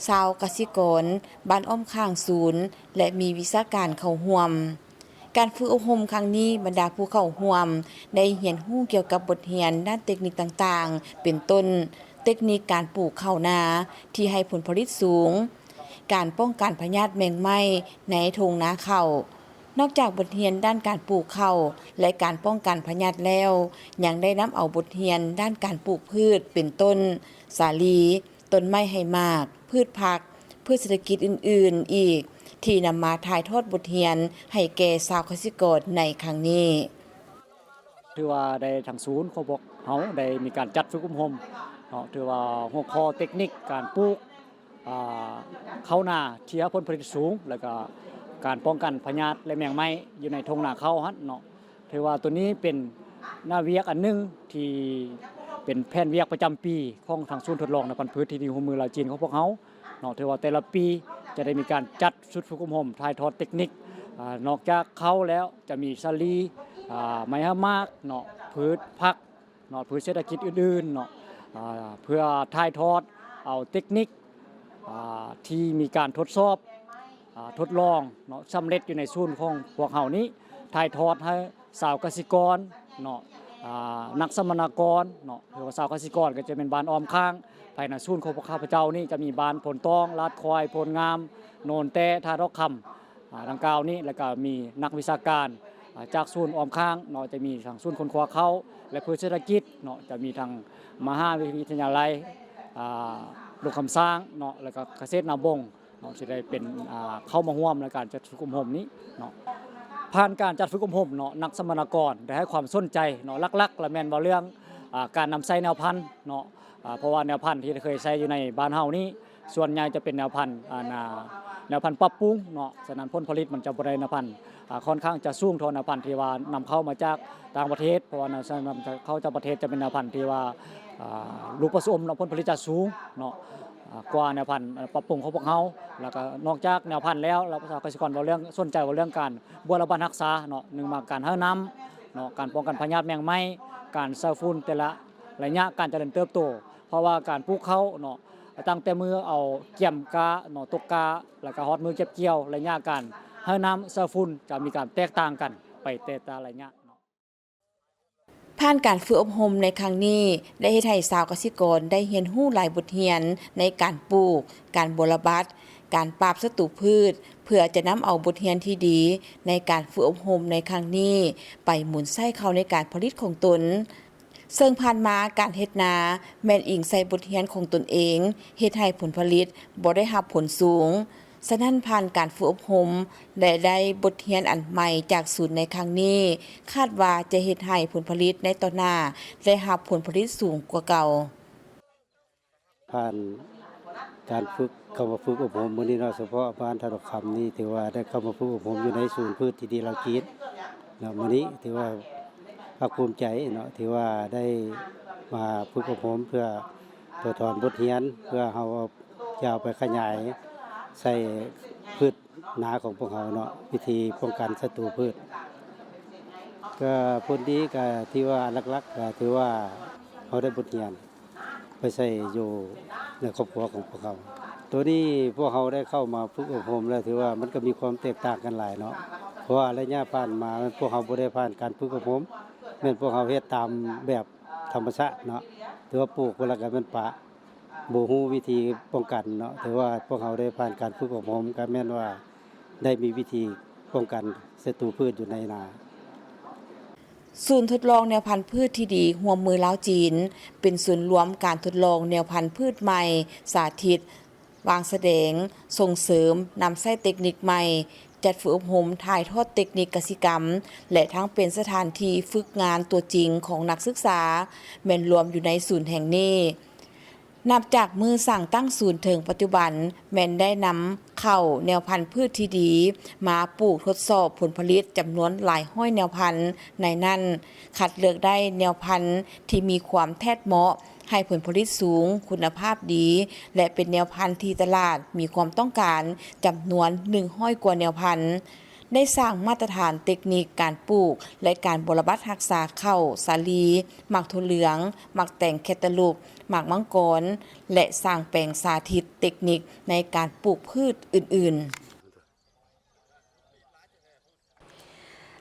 ชาวกสิกรบ้านอ้อมข้างศูนย์และมีวิชาการเข้าร่วมการฝึกอบรมครั้งนี้บรรดาผู้เข้าร่วมได้เรียนรู้เกี่ยวกับบทเรียนด้านเทคนิคต่างๆเป็นต้นเทคนิคการปลูกข้าวนาที่ให้ผลผลิตสูงการป้องกันพยาธิแมงไหม้ในทุ่งนาข้าวนอกจากบทเรียนด้านการปลูกข้าวและการป้องกันพยาธิแล้วยังได้นำเอาบทเรียนด้านการปลูกพืชเป็นต้นสาลีต้นไม้ให้มากพืชผักพืชเศรษฐกิจอื่นๆอีกที่นำมาถ่ายทอดบทเรียนให้แก่ชาวเกษตรกรในครั้งนี้ถือว่าได้ทางศูนย์ของพวกเฮาได้มีการจัดฝึกอบรมถือว่าหัวข้อเทคนิคการปลูกข้าวนาที่ให้ผลผลิตสูงแล้วก็การป้องกันพยาธิและแมงไม้อยู่ในทุ่งนาข้าวหั่นเนาะถือว่าตัวนี้เป็นหน้าเวียกอันนึงที่เป็นแผนเวียกประจำปีของทางศูนย์ทดลองในพันธุ์พืชที่ดีหัวมือลาวจีนของพวกเฮาเนาะถือว่าแต่ละปีจะได้มีการจัดชุดฝึกอบรมถ่ายทอดเทคนิคนอกจากข้าวแล้วจะมีสาลีไม้ฮามากเนาะพืชผักเนาะพืชเศรษฐกิจอื่นๆเนาะเพื่อถ่ายทอดเอาเทคนิคที่มีการทดสอบทดลองเนาะสำเร็จอยู่ในศูนย์ของพวกเฮานี้ถ่ายทอดให้สาวเกษตรกรเนาะนักสมนากรเนาะหรือว่าสาวเกษตรกรก็จะเป็นบ้านอ้อมข้างภายในศูนย์ของพวกข้าพเจ้านี่จะมีบ้านผลตองลาดคอยผลงามโนนแต่ท่าดอกคำดังกล่าวนี้แล้วก็มีนักวิชาการจากศูนย์อ้อมข้างเนาะจะมีทางศูนย์คนคว้าเข้าและพืชเศรษฐกิจเนาะจะมีทางมหาวิทยาลัยลูกคำสร้างเนาะแล้วก็เกษตรนาบงเนาะจะได้เป็นเข้ามาร่วมในการจัดฝึกอบรมนี้เนาะผ่านการจัดฝึกอบรมเนาะนักสมนากรได้ให้ความสนใจเนาะลักๆและแม่นว่าเรื่องการนำใช้แนวพันธุ์เนาะเพราะว่าแนวพันธุ์ที่เคยใช้อยู่ในบ้านเฮานี้ส่วนใหญ่จะเป็นแนวพันธุ์ปรับปรุงเนาะฉะนั้นผลผลิตมันจะบ่ได้แนวพันธุ์ค่อนข้างจะสูงเท่าแนวพันธุ์ที่ว่านำเข้ามาจากต่างประเทศเพราะว่าเข้าจากประเทศจะเป็นแนวพันธุ์ที่ว่าลูกผสมผลผลิตจะสูงเนาะกว่าแนวพันธุ์ปรับปรุงของพวกเฮาแล้วก็นอกจากแนวพันธุ์แล้วเราเกษตรกรเราเรื่องสนใจว่าเรื่องการบัวระบาดรักษาเนาะ1มาการให้น้ำเนาะการป้องกันพยาธิแมงไหม้การใส่ฝุ่นแต่ละระยะการเจริญเติบโตเพราะว่าการปลูกข้าวเนาะตั้งแต่มือเอาเกี่ยมกาเนาะตกกาแล้วก็ฮอดมือเก็บเกี่ยวระยะการให้น้ำใส่ฝุ่นจะมีการแตกต่างกันไปแต่ละระยะผ่านการฝึกอบรมในครั้งนี้ได้ให้ไทยชาวเกษตรกรได้เรียนรู้หลายบทเรียนในการปลูกการบรบัดการปราบศัตรูพืชเพื่อจะนำเอาบทเรียนที่ดีในการฝึกอบรมในครั้งนี้ไปหมุนใส่เข้าในการผลิตของตนซึ่งผ่านมาการเฮ็ดนาแม่นอิงใส่บทเรียนของตนเองเฮ็ดให้ผลผลิตบ่ได้รับผลสูงฉะนั้นผ่านการฝึกอบรมและได้บทเรียนอันใหม่จากศูนย์ในครั้งนี้คาดว่าจะเฮ็ดให้ผลผลิตในต่อหน้าได้รับผลผลิตสูงกว่าเก่าผ่านการฝึกเข้ามาฝึกอบรมมื้อนี้เนาะเฉพาะบ้านท่าดอกคำนี่ถือว่าได้เข้ามาฝึกอบรมอยู่ในศูนย์พืชที่ดีเราคิดเนาะมื้อนี้ถือว่าภาคภูมิใจเนาะที่ว่าได้มาฝึกอบรมเพื่อถ่ายทอดบทเรียนเพื่อเฮาจะเอาไปขยายใส่พืชนาของพวกเราเนาะวิธีป้องกันศัตรูพืชก็ผลดีก็ที่ว่าหลักๆก็ถือว่าเฮาได้บทเรียนไปใส่อยู่ในครอบครัวของพวกเราตัวนี้พวกเราได้เข้ามาฝึกอบรมแล้วถือว่ามันก็มีความแตกต่างกันหลายเนาะเพราะว่าระยะผ่านมาพวกเราบ่ได้ผ่านการฝึกอบรมแม่นพวกเราเฮ็ดตามแบบธรรมชาติเนาะถือว่าปลูกเวลาก็เป็นปะบ่ฮู้วิธีป้องกันเนาะถือว่าพวกเราได้ผ่านการฝึกอบรมก็แม่นว่าได้มีวิธีป้องกันศัตรูพืชอยู่ในนาศูนย์ทดลองแนวพันธุ์พืชที่ดีร่วมมือลาวจีนเป็นศูนย์รวมการทดลองแนวพันธุ์พืชใหม่สาธิตวางแสดงส่งเสริมนำใช้เทคนิคใหม่จัดฝึกอบรมถ่ายทอดเทคนิคกสิกรรมและทั้งเป็นสถานที่ฝึกงานตัวจริงของนักศึกษาแม่นรวมอยู่ในศูนย์แห่งนี้นับจากมือสั่งตั้งศูนย์ถึงปัจจุบันแม่นได้นำเข้าแนวพันธุ์พืชที่ดีมาปลูกทดสอบผลผลิตจำนวนหลายห้อยแนวพันธุ์ในนั้นคัดเลือกได้แนวพันธุ์ที่มีความแทดเหมาะให้ผลผลิตสูงคุณภาพดีและเป็นแนวพันธุ์ที่ตลาดมีความต้องการจำนวน100 กว่าแนวพันธุ์ ได้สร้างมาตรฐานเทคนิคการปลูกและการบรบัดรักษาข้าวสาลีหมักถั่วเหลืองหมักแต่งแคตตาลูปหมักมังกรและสร้างแปลงสาธิตเทคนิคในการปลูกพืชอื่นๆ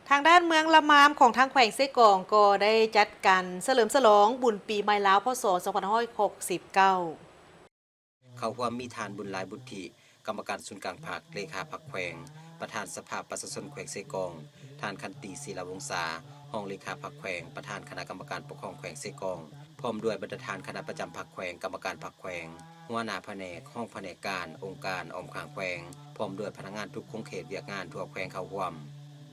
ทางด้านเมืองละมามของทางแขวงเซกองก็ได้จัดการเฉลิมฉลองบุญปีใหม่ลาวพศ2569เขาความมีทานบุญหลายบุตรีกรรมการศูนย์กลางภาคเลขาพักแขวงประธานสภาประชาชนแขวงเซกองทานคันตีศิลาวงศาห้องเลขาพักแขวงประธานคณะกรรมการปกครองแขวงเซกองพร้อมด้วยบรรดาคณะประจำพักแขวงกรรมการพักแขวงหัวหน้าแผนกห้องแผนกการองค์การออมข้างแขวงพร้อมด้วยพนักงานทุกคงเขตเวียกงานทั่วแขวงเข้าร่วม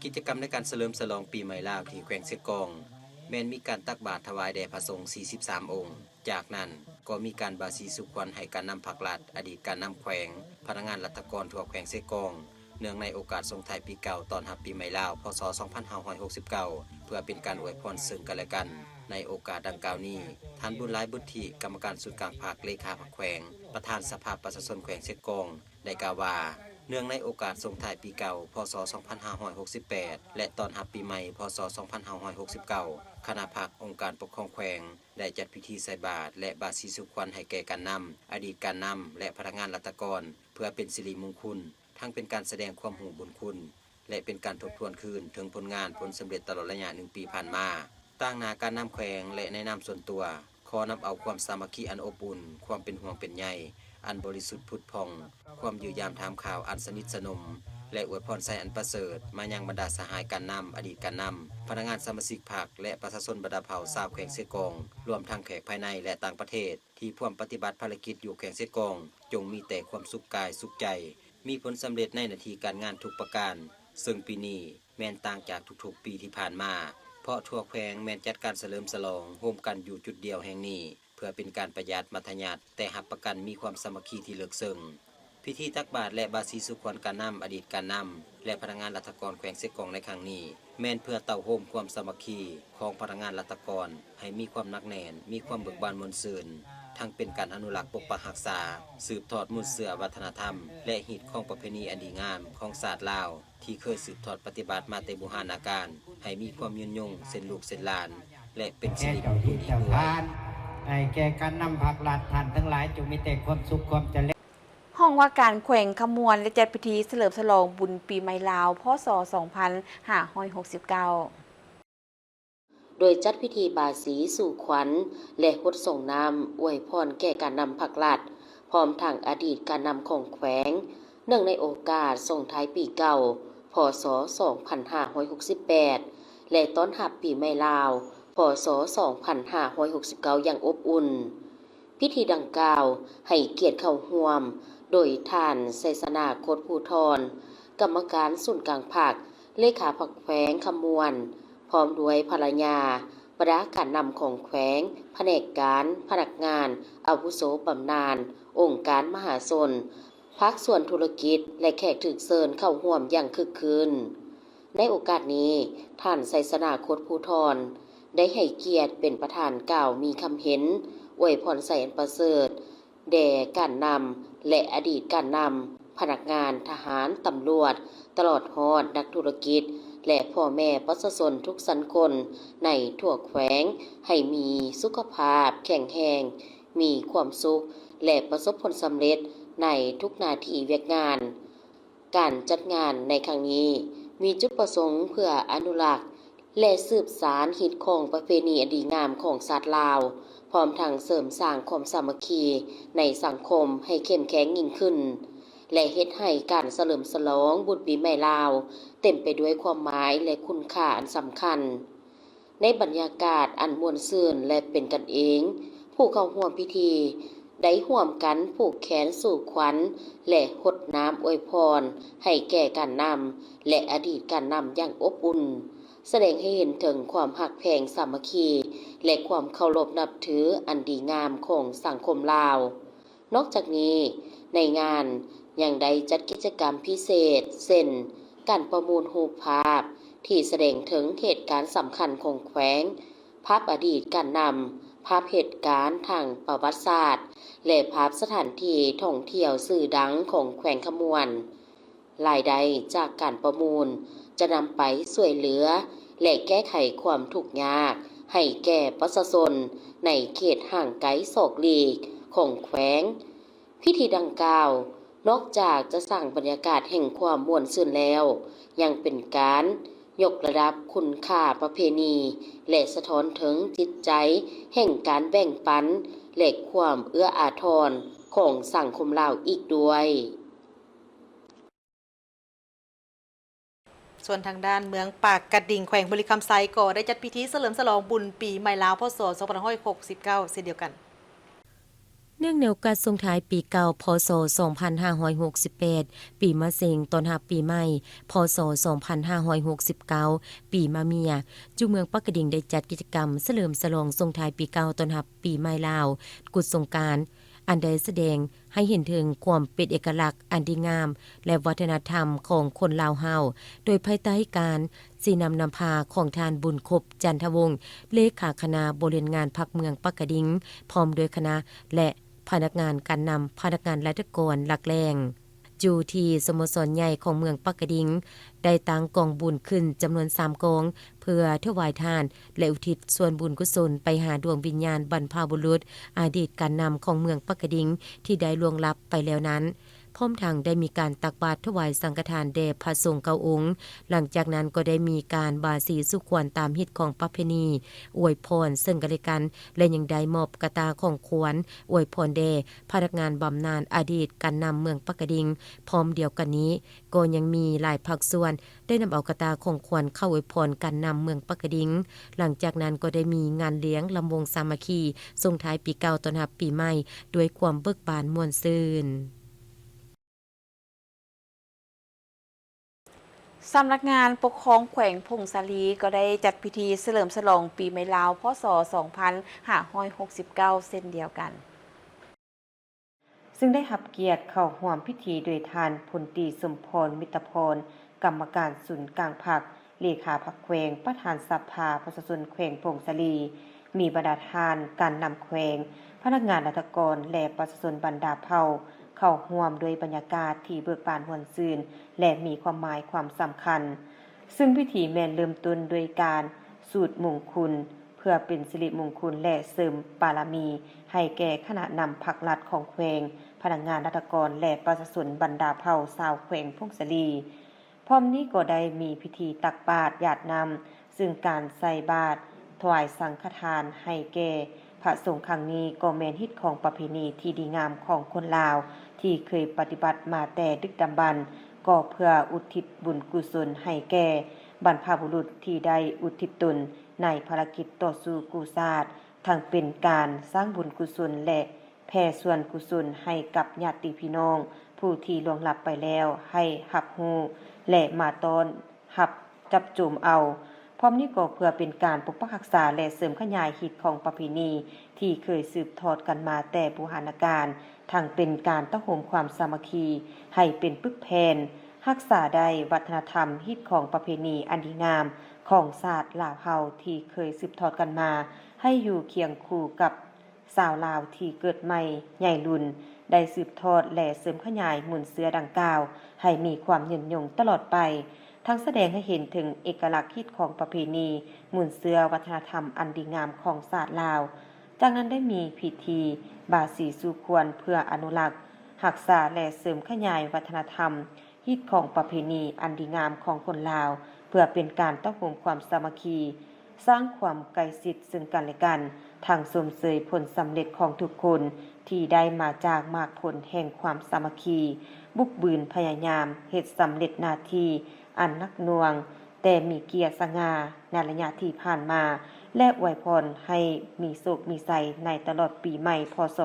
กิจกรรมในการเฉลิมฉลองปีใหม่ลาวที่แขวงเซกองแม้นมีการตักบาตรถวายแด่พระสงฆ์43องค์จากนั้นก็มีการบาสีสุขวัญให้การนำผักลัดอดีตการนำแขวงพนักงานรัฐกรทั่วแขวงเซกองเนื่องในโอกาสส่งท้ายปีเก่าตอนรับปีใหม่ลาวพศ2569เพื่อเป็นการอวยพรซึ่งกันและกันในโอกาสดังกล่าวนี้ท่านบุญหลายบุตรีกรรมการศูนย์กลางภาคเลขาพักแขวงประธานสภาประชาชนแขวงเซกองได้กล่าวว่าเนื่องในโอกาสส่งท้ายปีเก่าพศ2568และตอนรับปีใหม่พศ2569คณะภาคองค์การปกครองแขวงได้จัดพิธีใส่บาตรและบาสีสุขวัญให้แก่การนำอดีตการนำและพนักงานรัฐกรเพื่อเป็นสิริมงคลทั้งเป็นการแสดงความหูบุญคุณและเป็นการทบทวนคืนถึงผลงานผลสำเร็จตลอดระยะ1 ปีผ่านมาต่างหน้าการนำแขวงและในนามส่วนตัวขอนำเอาความสามัคคีอันอบอุ่นความเป็นห่วงเป็นใยอันบริสุทธิ์ผุดผ่องความอยู่ยามถามข่าวอันสนิทสนมและอวยพรใส่อันประเสริฐมายังบรรดาสหายการนำอดีตการนำพนักงานสมาชิกพรรคและประชาชนบรรดาเผ่าชาวแขวงเซกองรวมทั้งแขกภายในและต่างประเทศที่ร่วมปฏิบัติภารกิจอยู่แขวงเซกองจงมีแต่ความสุขกายสุขใจมีผลสำเร็จในหน้าที่การงานทุกประการซึ่งปีนี้แม้นต่างจากทุกๆปีที่ผ่านมาเพราะทั่วแขวงแม้นจัดการเฉลิมฉลองร่วมกันอยู่จุดเดียวแห่งนี้เพื่อเป็นการประหยัดมัธยัติแต่หับประกันมีความสามัคคีที่ลึกซึ้งพิธีตักบาตรและบาสีสุขวัญการนำอดีตการนำและพนักงานรัฐกรแขวงเซกองในครั้งนี้แม้นเพื่อเต่าโฮมความสามัคคีของพนักงานรัฐกรให้มีความหนักแน่นมีความเบิกบานมวลซื่นทั้งเป็นการอนุรักษ์ปกปักรักษาสืบทอดมูลเสื่อวัฒนธรรมและหีดของประเพณีอันดีงามของศาสตร์ลาวที่เคยสืบทอดปฏิบัติมาแต่โบราณกาลให้มีความยืนยงเส้นลูกเส้นหลานและเป็นสิริมงคลอีกด้วยให้แก่การนำผักหลัดท่านทั้งหลายจงมีแต่ความสุขความเจริญ ห้องว่าการแขวงขมวนและจัดพิธีเฉลิมฉลองบุญปีใหม่ลาวพศ2569โดยจัดพิธีบาสีสู่ขวัญและฮดส่งน้ำอวยพรแก่การนำผักหลัดพร้อมทางอดีตการนำของแขวงเนื่องในโอกาสส่งท้ายปีเก่าพศ2568และต้อนรับปีใหม่ลาวพศ2569อย่างอบอุ่นพิธีดังกล่าวให้เกียรติเข้าร่วมโดยท่านไสสนาโคตรภูธรกรรมการศูนย์กลางภาคเลขาพักแขวงขมวนพร้อมด้วยภรรยาบรรดาการนำของแขวงแผนกการพนักงานอาวุโสบำนาญองค์การมหาชนภาคส่วนธุรกิจและแขกถึกเชิญเข้าร่วมอย่างคึกคืนในโอกาสนี้ท่านไสสนาโคตรภูธรได้ให้เกียรติเป็นประธานกล่าวมีคำเห็นอวยพรใส่อันประเสริฐแด่การนำและอดีตการนำพนักงานทหารตำรวจตลอดฮอดนักธุรกิจและพ่อแม่ประชาชนทุกสันคนในทั่วแขวงให้มีสุขภาพแข็งแรงมีความสุขและประสบผลสำเร็จในทุกหน้าที่เวียกงานการจัดงานในครั้งนี้มีจุดประสงค์เพื่ออนุรักษ์และสืบสานหิตของประเพณีอันดีงามของชาติลาวพร้อมทั้งเสริมสร้างความสามัคคีในสังคมให้เข้มแข็งยิ่งขึ้นและเฮ็ดให้การเฉลิมฉลองบุญปีใหม่ลาวเต็มไปด้วยความหมายและคุณค่าอันสำคัญในบรรยากาศอันม่วนซื่นและเป็นกันเองผู้เข้าร่วมพิธีได้ร่วมกันผูกแขนสู่ขวัญและหดน้ำอวยพรให้แก่การนำและอดีตการนำอย่างอบอุ่นแสดงให้เห็นถึงความหักแพงสามัคคีและความเคารพนับถืออันดีงามของสังคมลาวนอกจากนี้ในงานยังได้จัดกิจกรรมพิเศษเช่นการประมูลรูปภาพที่แสดงถึงเหตุการณ์สำคัญของแขวงภาพอดีตการนำภาพเหตุการณ์ทางประวัติศาสตร์และภาพสถานที่ท่องเที่ยวสื่อดังของแขวงขมวน รายได้จากการประมูลจะนำไปช่วยเหลือและแก้ไขความทุกข์ยากให้แก่ประชาชนในเขตห่างไกลศอกหลีกของแขวงพิธีดังกล่าวนอกจากจะสร้างบรรยากาศแห่งความม่วนซื่นแล้วยังเป็นการยกระดับคุณค่าประเพณีและสะท้อนถึงจิตใจแห่งการแบ่งปันและความเอื้ออาทรของสังคมลาวอีกด้วยส่วนทางด้านเมืองปากกระดิ่งแขวงบริคำไซก็ได้จัดพิธีเฉลิมฉลองบุญปีใหม่ลาวพศ2569เช่นเดียวกันเนื่องในโอกาสส่งท้ายปีเก่าพศ 2568 ปีมะเส็งต้นรับปีใหม่พศ 2569 ปีมะเมียจุเมืองปากกระดิ่งได้จัดกิจกรรมเฉลิมฉลองส่งท้ายปีเก่าต้อนรับปีใหม่ลาวกุศสงกรานต์อันใดแสดงให้เห็นถึงความเป็นเอกลักษณ์อันดีงามและวัฒนธรรมของคนลาวเฮาโดยภายใต้การสีนำพาของทานบุญคบจันทวงศ์เลขาคณะบริหารงานพรรคเมืองปากกระดิ่งพร้อมโดยคณะและพนักงานการนำพนักงานราชการหลักแรงจูที่สโมสรใหญ่ของเมืองปากกระดิ่งได้ตั้งกองบุญขึ้นจำนวน3กองเพื่อถวายทานและอุทิศส่วนบุญกุศลไปหาดวงวิญญาณบรรพบุรุษอดีตการนำของเมืองปากกระดิ่งที่ได้ล่วงลับไปแล้วนั้นพร้อมทั้งได้มีการตักบาตรถวายสังฆทานแด่พระสงฆ์9 องค์หลังจากนั้นก็ได้มีการบาสีสุขวัญตามฮิตของประเพณีอวยพรซึ่งกันและกันและยังได้มอบกระตาของขวัญอวยพรแด่พนักงานบำนาญอดีตการนำเมืองปากกระดิ่งพร้อมเดียวกันนี้ก็ยังมีหลายภาคส่วนได้นำเอากระตาของขวัญเข้าอวยพรการนำเมืองปากกระดิ่งหลังจากนั้นก็ได้มีงานเลี้ยงลำวงสามัคคีส่งท้ายปีเก่าต้อนรับปีใหม่ด้วยความเบิกบานม่วนซื่นสำนักงานปกครองแขวงพงศาลีก็ได้จัดพิธีเฉลิมฉลองปีใหม่ลาวพศ 2569 เช่นเดียวกันซึ่งได้รับเกียรติเข้าร่วมพิธีโดยทานพลตรีสมพรมิตรพรกรรมการศูนย์กลางพรรคเลขาพรรคแขวงประธานสภาประชาชนแขวงพงศาลีมีบรรดาทานการนำแขวงพนักงานราชการและประชาชนบรรดาเผ่าเข้าร่วมโดยบรรยากาศที่เบิกบานม่วนซื่นและมีความหมายความสำคัญซึ่งพิธีแม่นเริ่มต้นโดยการสูตรมงคลเพื่อเป็นสิริมงคลและเสริมบารมีให้แก่คณะนำพรรครัฐของแขวงพนักงานราชการและประชาชนบรรดาเผ่าชาวแขวงพงศาลีพร้อมนี้ก็ได้มีพิธีตักบาตรญาตินำซึ่งการใส่บาตรถวายสังฆทานให้แก่พระสงฆ์ครั้งนี้ก็แม่นฮิตของประเพณีที่ดีงามของคนลาวที่เคยปฏิบัติมาแต่ดึกดำบรรพ์ก็เพื่ออุทิศบุญกุศลให้แก่บรรพบุรุษที่ได้อุทิศตนในภารกิจต่อสู้กู้ชาติทั้งเป็นการสร้างบุญกุศลและแผ่ส่วนกุศลให้กับญาติพี่น้องผู้ที่ล่วงลับไปแล้วให้รับรู้และมาต้อนรับจับจุ่มเอาพร้อมนี้ก็เพื่อเป็นการปกปักรักษาและเสริมขยายฮิตของประเพณีที่เคยสืบทอดกันมาแต่โบราณกาลทั้งเป็นการตั้งโฮมความสามัคคีให้เป็นปึกแผ่นรักษาได้วัฒนธรรมฮิตของประเพณีอันดีงามของชาติลาวเฮาที่เคยสืบทอดกันมาให้อยู่เคียงคู่กับชาวลาวที่เกิดใหม่ใหญ่รุ่นได้สืบทอดและเสริมขยายหมุนเสือดังกล่าวให้มีความยืนยงตลอดไปทั้งแสดงให้เห็นถึงเอกลักษณ์ฮิตของประเพณีหมุนเสือวัฒนธรรมอันดีงามของชาติลาวจากนั้นได้มีพิธีบาสีสู่ควรเพื่ออนุรักษ์รักษาและเสริมขยายวัฒนธรรมฮิตของประเพณีอันดีงามของคนลาวเพื่อเป็นการตั้งโฮมความสามัคคีสร้างความใกล้ชิดซึ่งกันและกันทางสมเสยผลสำเร็จของทุกคนที่ได้มาจากมากผลแห่งความสามัคคีบุกบืนพยายามเฮ็ดสำเร็จหน้าที่อันนักหน่วงแต่มีเกียรติสง่าในระยะที่ผ่านมาและอวยพรให้มีโชคมีชัยในตลอดปีใหม่พศ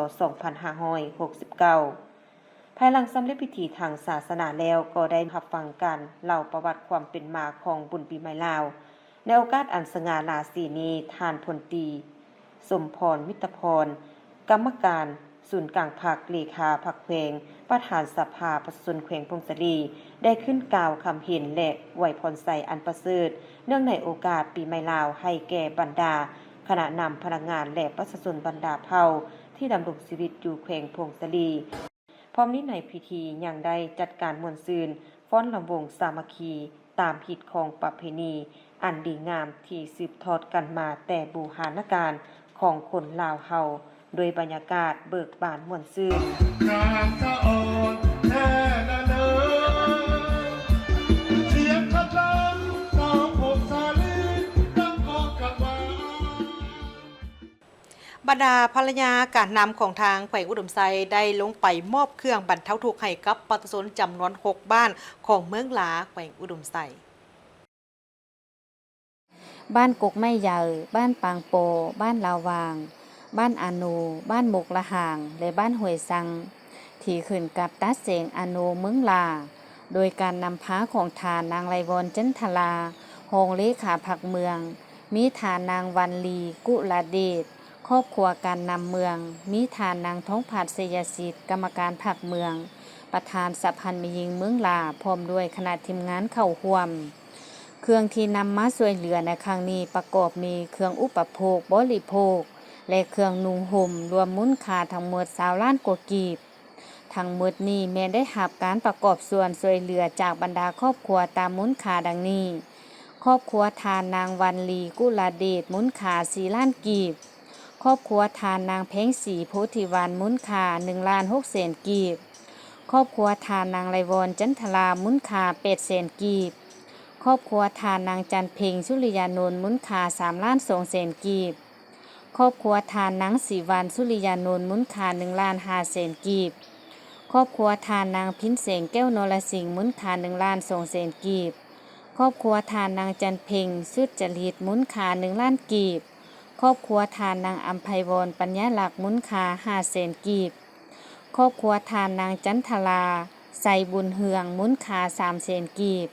2569 ภายหลังสำเร็จพิธีทางศาสนาแล้วก็ได้รับฟังการเล่าประวัติความเป็นมาของบุญปีใหม่ลาวในโอกาสอันสง่าราศีนี้ท่านพลตรีสมพรมิตรพรกรรมการศูนย์กลางพรรคเลขาพรรคแขวงประธานสภาประชาชนแขวงพงศาลีได้ขึ้นกล่าวคำเห็นและอวยพรใส่อันประเสริฐเนื่องในโอกาสปีใหม่ลาวให้แก่บรรดาคณะนำพนักงานและประชาชนบรรดาเผ่าที่ดำรงชีวิตอยู่แขวงพงศาลีพร้อมนี้ในพิธียังได้จัดการม่วนซื่น ฟ้อนลำวงสามัคคีตามหิตของประเพณีอันดีงามที่สืบทอดกันมาแต่บูหานาการของคนลาวเฮาโดยบรรยากาศเบิกบานม่วนซื่น บรรดาภรรยาการนำของทางแขวงอุดมไซได้ลงไปมอบเครื่องบรรเทาทุกข์ให้กับประชาชนจำนวน6บ้านของเมืองหลาแขวงอุดมไซ บ้านกกไม้ใหญ่บ้านปางโปบ้านลาวางบ้านอานูบ้านหมกละห่างและบ้านห้วยซังที่ขึ้นกับตัดเสงอานูเมืองลาโดยการนำพาของทานนางไลวรจันทลาโฮงเลขาผักเมืองมีฐานนางวันลีกุลาเดชครอบครัวการนำเมืองมีฐานนางท้องผาดเสยสิทธิ์กรรมการผักเมืองประธานสะพันธ์มียิงเมืองลาพร้อมด้วยคณะทีมงานเข้าร่วมเครื่องที่นำมาช่วยเหลือในครั้งนี้ประกอบมีเครื่องอุปโภคบริโภคและเครื่องนุ่งห่มรวมมูลค่าทั้งหมด20 ล้านกว่ากีบทั้งหมดนี้แม้ได้รับการประกอบส่วนช่วยเหลือจากบรรดาครอบครัวตามมูลค่าดังนี้ครอบครัวทานนางวันลีกุลาเดชมูลค่า4 ล้านกีบครอบครัวทานนางเพ็งศรีโพธิวันมูลค่า1 ล้าน6 แสนกีบครอบครัวทานนางไลวรจันทลามูลค่า8 แสนกีบครอบครัวทานนางจันเพ็งสุริยานนท์มูลค่า3 ล้าน2 แสนกีบครอบครัวทานนางสีวันสุริยานนท์มูลค่า1 ล้าน5 แสนกีบครอบครัวทานนางพินเสงแก้วนรสิงห์มูลค่า1 ล้าน2 แสนกีบครอบครัวทานนางจันเพ็งสุจริตมูลค่า1 ล้านกีบครอบครัวทานนางอัมไพวรปัญญาหลักมูลค่า5 แสนกีบครอบครัวทานนางจันทลาใส่บุญเฮืองมูลค่า3 แสนกีบ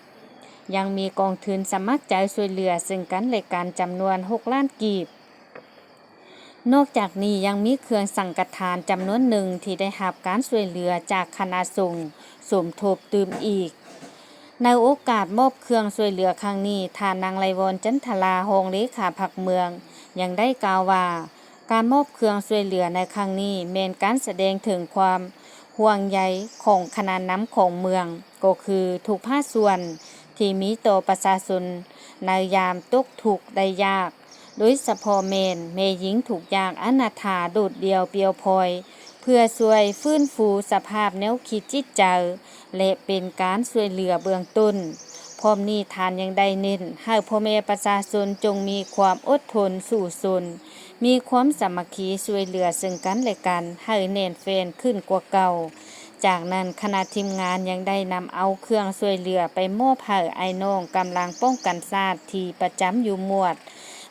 ยังมีกองทุนสมัครใจช่วยเหลือซึ่งกันและกันจำนวน6 ล้านกีบนอกจากนี้ยังมีเครื่องสังฆทานจำนวนหนึ่งที่ได้รับการช่วยเหลือจากคณะสงฆ์สมทบตื่มอีกในโอกาสมอบเครื่องช่วยเหลือครั้งนี้ทานนางไลวรจันทลาโฮงเลขาผักเมืองยังได้กล่าวว่าการมอบเครื่องช่วยเหลือในครั้งนี้เป็นการแสดงถึงความห่วงใยของคณะนำของเมืองก็คือทุกภาคส่วนที่มีต่อประชาชนในยามตกทุกข์ได้ยากโดยเฉพาะแม่หญิงถูกยากอนาถาโดดเดี่ยวเปลี่ยวพลอยเพื่อช่วยฟื้นฟูสภาพแนวคิดจิตใจและเป็นการช่วยเหลือเบื้องต้นพร้อมนี้ทานยังได้เน้นให้พ่อแม่ประชาชนจงมีความอดทนสู้สนมีความสามัคคีช่วยเหลือซึ่งกันและกันให้แน่นแฟ้นขึ้นกว่าเก่าจากนั้นคณะทีมงานยังได้นำเอาเครื่องช่วยเหลือไปมอบให้ไอ้น้องกำลังป้องกันชาติที่ประจำอยู่หมวด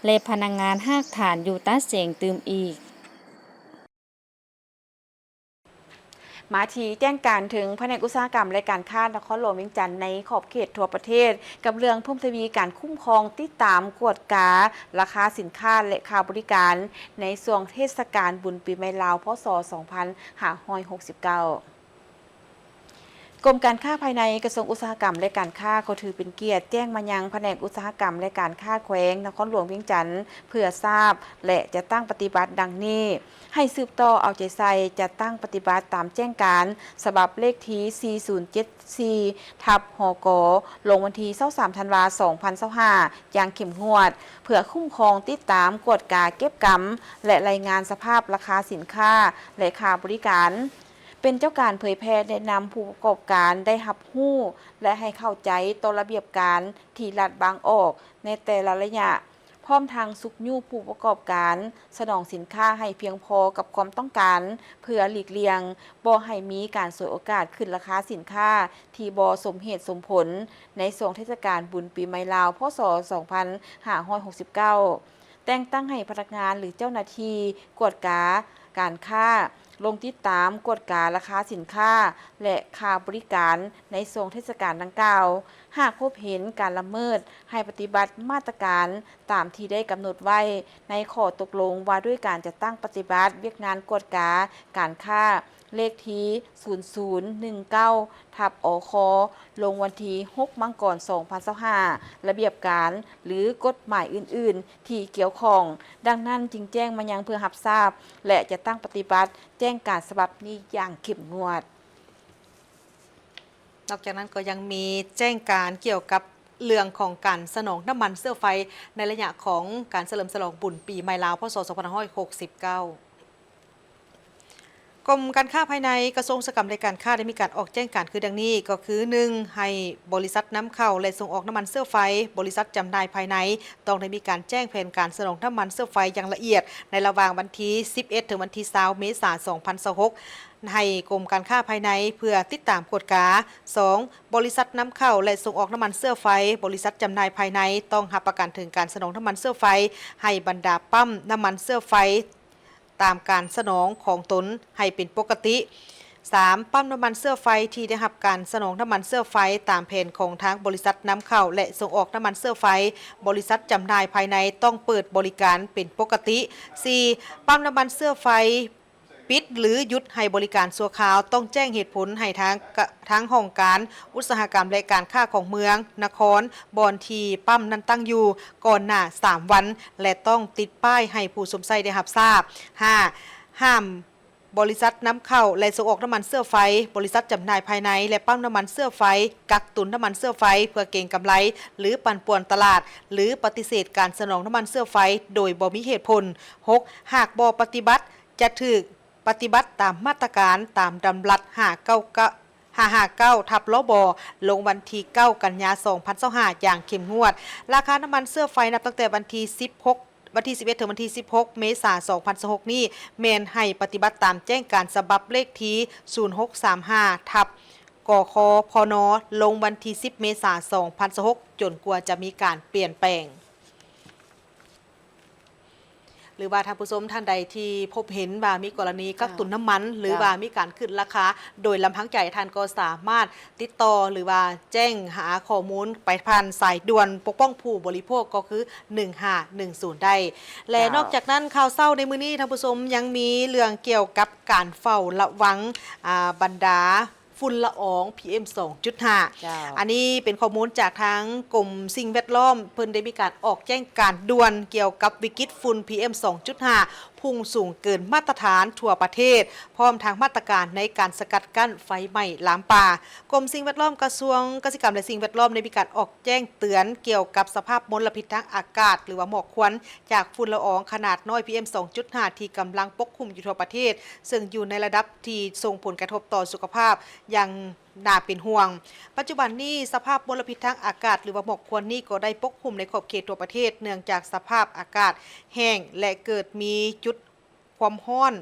และพนักงานห้างฐานอยู่ตัดเสียงตืมอีกมาทีแจ้งการถึงแผนกอุตสาหกรรมและการค้านครหลวงเวียงจันทร์ในขอบเขตทั่วประเทศกับเรื่องเพิ่มทวีการคุ้มครองติดตามกวดการาคาสินค้าและค่าบริการในช่วงเทศกาลบุญปีใหม่ลาวพ.ศ. 2569กรมการค้าภายในกระทรวงอุตสาหกรรมและการค้าก็ถือเป็นเกียรติแจ้งมายังแผนกอุตสาหกรรมและการค้าแขวงนครหลวงเวียงจันทร์เพื่อทราบและจะตั้งปฏิบัติดังนี้ให้สืบต่อเอาใจใส่จะตั้งปฏิบัติตามแจ้งการฉบับเลขที่4074/หกลงวันที่23 ธันวาคม 2025อย่างเข้มงวดเพื่อคุ้มครองติดตามกวดกาเก็บกำและรายงานสภาพราคาสินค้าและค่าบริการเป็นเจ้าการเผยแพร่แนะนำผู้ประกอบการได้รับรู้และให้เข้าใจต่อระเบียบการที่รัฐบางออกในแต่ละระยะพร้อมทางสุกยู่ผู้ประกอบการสนองสินค้าให้เพียงพอกับความต้องการเพื่อหลีกเลี่ยงบ่ให้มีการฉวยโอกาสขึ้นราคาสินค้าที่บ่สมเหตุสมผลในช่วงเทศกาลบุญปีใหม่ลาวพ.ศ. 2569แต่งตั้งให้พนักงานหรือเจ้าหน้าที่กวดกาการค้าลงติดตามกฎการราคาสินค้าและค่าบริการในช่วงเทศกาลดังกล่าวหากพบเห็นการละเมิดให้ปฏิบัติมาตรการตามที่ได้กำหนดไว้ในข้อตกลงว่าด้วยการจัดตั้งปฏิบัติเวียกงานกฎการค้าเลขที่0019/อคลงวันที่6 มังกร 2025ระเบียบการหรือกฎหมายอื่นๆที่เกี่ยวข้องดังนั้นจึงแจ้งมายังเพื่อรับทราบและจะตั้งปฏิบัติแจ้งการฉบับนี้อย่างเข้มงวด นอกจากนั้นก็ยังมีแจ้งการเกี่ยวกับเรื่องของการสนองน้ำมันเสื้อไฟในระยะของการเฉลิมฉลองบุญปีใหม่ลาวพศ2569กรมการค้าภายในกระทรวงอุตสาหกรรมและการค้าได้มีการออกแจ้งการคือดังนี้ก็คือ 1. ให้บริษัทนำเข้าและส่งออกน้ำมันเสื้อไฟบริษัทจำหน่ายภายในต้องได้มีการแจ้งแผนการสนองน้ำมันเสื้อไฟอย่างละเอียดในระหว่างวันที่11ถึงวันที่20เมษายน2026ให้กรมการค้าภายในเพื่อติดตามกฎกา 2. บริษัทนำเข้าและส่งออกน้ำมันเสื้อไฟบริษัทจำหน่ายภายในต้องรับประกันถึงการสนองน้ำมันเสื้อไฟให้บรรดาปั๊มน้ำมันเสื้อไฟตามการสนองของตนให้เป็นปกติ 3. ปั๊มน้ำมันเสื้อไฟที่ได้รับการสนองน้ำมันเสื้อไฟตามแผนของทางบริษัทนำเข้าและส่งออกน้ำมันเสื้อไฟบริษัทจำหน่ายภายในต้องเปิดบริการเป็นปกติ 4. ปั๊มน้ำมันเสื้อไฟปิดหรือหยุดให้บริการชั่วคราวต้องแจ้งเหตุผลให้ทางห้องการอุตสาหกรรมและการค้าของเมืองนครบอนทีปั๊มนั้นตั้งอยู่ก่อนหน้า3วันและต้องติดป้ายให้ผู้สวมใส่ได้รับทราบ 5. ห้ามบริษัทนำเข้าและส่งออกน้ำมันเสื้อไฟบริษัทจำหน่ายภายในและปั๊มน้ำมันเสื้อไฟกักตุนน้ำมันเสื้อไฟเพื่อเก็งกำไรหรือปั่นป่วนตลาดหรือปฏิเสธการสนองน้ำมันเสื้อไฟโดยบ่มีเหตุผล 6. หากบ่ปฏิบัติจะถูกปฏิบัติตามมาตรการตามดำรัส559 ทับลบลงวันที่9กันยายน2025อย่างเข้มงวดราคาน้ำมันเสื้อไฟนับตั้งแต่วันที่11 ถึงวันที่16 เมษายน2026นี้แมนให้ปฏิบัติตามแจ้งการฉบับเลขที่0635 ทับกคพนลงวันที่10 เมษายน2026จนกว่าจะมีการเปลี่ยนแปลงหรือว่าท่านผู้ชมท่านใดที่พบเห็นว่ามีกรณีกักตุนน้ำมันหรือว่ามีการขึ้นราคาโดยลำพังใจท่านก็สามารถติดต่อหรือว่าแจ้งหาข้อมูลไปผ่านสายด่วนปกป้องผู้บริโภคก็คือ1510ได้และนอกจากนั้นข่าวเศร้าในมื้อนี้ท่านผู้ชมยังมีเรื่องเกี่ยวกับการเฝ้าระวังบรรดาฝุ่นละออง PM 2.5 อันนี้เป็นข้อมูลจากทางกรมสิ่งแวดล้อมเพิ่นได้มีการออกแจ้งการด่วนเกี่ยวกับวิกฤตฝุ่น PM 2.5 พุ่งสูงเกินมาตรฐานทั่วประเทศพร้อมทางมาตรการในการสกัดกั้นไฟไหม้ลามป่ากรมสิ่งแวดล้อมกระทรวงเกษตรกรรมและสิ่งแวดล้อมได้มีการออกแจ้งเตือนเกี่ยวกับสภาพมลพิษทางอากาศหรือว่าหมอกควันจากฝุ่นละอองขนาดน้อย PM 2.5 ที่กำลังปกคลุมอยู่ทั่วประเทศซึ่งอยู่ในระดับที่ส่งผลกระทบต่อสุขภาพอย่างน่าเป็นห่วงปัจจุบันนี้สภาพมลพิษทางอากาศหรือว่าหมอกควันนี้ก็ได้ปกคลุมในขอบเขตทั่วประเทศเนื่องจากสภาพอากาศแห้งและเกิดมีจุดความร้อน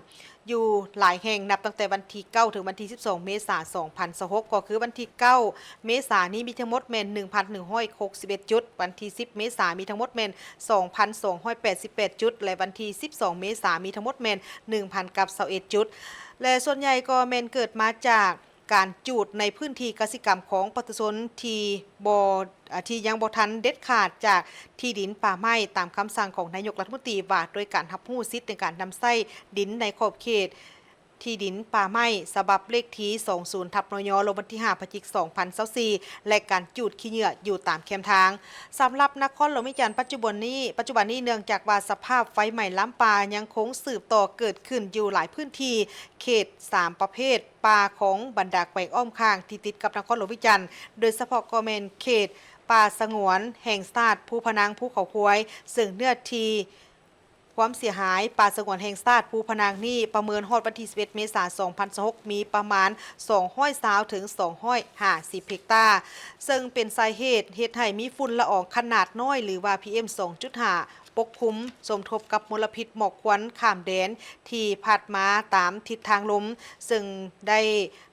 อยู่หลายแห่งนับตั้งแต่วันที่9ถึงวันที่12 เมษายน2026ก็คือวันที่9 เมษายนนี้มีทั้งหมดแม่น 1,161 จุดวันที่10 เมษายนมีทั้งหมดแม่น 2,288 จุดและวันที่12 เมษายนมีทั้งหมดแม่น 1,021 จุดและส่วนใหญ่ก็แม่นเกิดมาจากการจูดในพื้นที่กสิกรรมของประชาชนที่ยังบ่ทันเด็ดขาดจากที่ดินป่าไม้ตามคำสั่งของนายกรัฐมนตรีว่าโดยการรับรู้สิทธิ์ในการนำไส้ดินในขอบเขตที่ดินป่าไม้ฉบับเลขที่20 ทับนยลงวันที่5 พฤศจิกายน2024และการจูดขี้เหงื่ออยู่ตามแคมทางสำหรับนครหลวงวิจารณ์ปัจจุบันนี้เนื่องจากว่าสภาพไฟไหม้ล้ำป่ายังคงสืบต่อเกิดขึ้นอยู่หลายพื้นที่เขต3ประเภทป่าของบรรดาแขวงอ้อมข้างที่ติดกับนครหลวงวิจารณ์โดยเฉพาะก็แม่นเขตป่าสงวนแห่งชาติภูพนังภูเขาควายซึ่งเนื้อที่ความเสียหายป่าสงวนแห่งชาติภูพนังนี่ประเมินฮอดวันที่11 เมษายน2026มีประมาณ220ถึง250เฮกตาร์ซึ่งเป็นสาเหตุเฮ็ดให้มีฝุ่นละอองขนาดน้อยหรือว่า PM 2.5 ปกคลุมสมทบกับมลพิษหมอกควันข้ามแดนที่พัดมาตามทิศทางลมซึ่งได้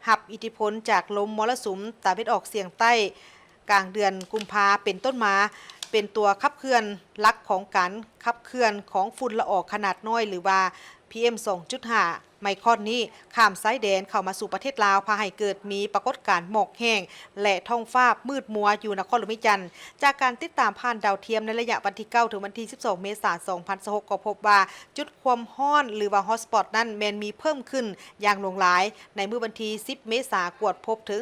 รับอิทธิพลจากลมมรสุมตะวันออกเฉียงใต้กลางเดือนกุมภาพันธ์เป็นต้นมาเป็นตัวขับเคลื่อนหลักของการขับเคลื่อนของฝุ่นละอองขนาดน้อยหรือว่า PM 2.5 ไมครอนนี้ข้ามสายแดนเข้ามาสู่ประเทศลาวพาให้เกิดมีปรากฏการณ์หมอกแห้งและท้องฟ้ามืดมัวอยู่นครหลวงวิจารณ์จากการติดตามผ่านดาวเทียมในระยะวันที่9ถึงวันที่12 เมษายน2026ก็พบว่าจุดความร้อนหรือว่าฮอตสปอตนั้นแม้นมีเพิ่มขึ้นอย่างหลงหลายในมื้อวันที่10 เมษายนกวดพบถึง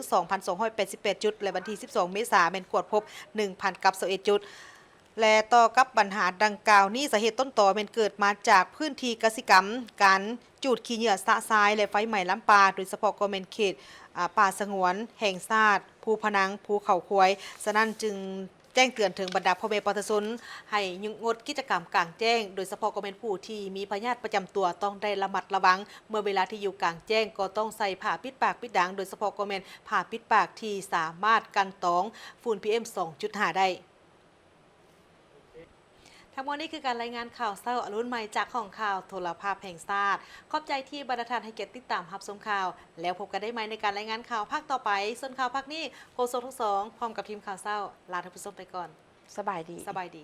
2,288 จุดและวันที่12 เมษายนแม่นกวดพบ 1,021 จุด และต่อกับปัญหาดังกล่าวนี้สาเหตุต้นตอเป็นเกิดมาจากพื้นที่กสิกรรมการจูดขี้เหยื่อสะทรายและไฟไหม้ล้ำปลาโดยเฉพาะก็เป็นเขตป่าสงวนแห่งชาติภูพนังภูเขาควายฉะนั้นจึงแจ้งเตือนถึงบรรดาพ่อแม่ประชาชนให้งดกิจกรรมกลางแจ้งโดยเฉพาะก็เป็นผู้ที่มีพยาธิประจำตัวต้องได้ระมัดระวังเมื่อเวลาที่อยู่กลางแจ้งก็ต้องใส่ผ้าปิดปากปิดดังโดยเฉพาะก็เป็นผ้าปิดปากที่สามารถกันตองฝุ่น PM 2.5 ได้ทั้งหมดนี้คือการรายงานข่าวเช้าอรุณใหม่จากห้องข่าวโทรภาพแห่งชาติขอบใจที่บรรดาท่านให้เกียรติติดตามรับชมข่าว แล้วพบกันได้ไหมในการรายงานข่าวภาคต่อไปส่วนข่าวภาคนี้โฆษกทั้งสองพร้อมกับทีมข่าวเช้าลาท่านผู้ชมไปก่อน สบายดี สบายดี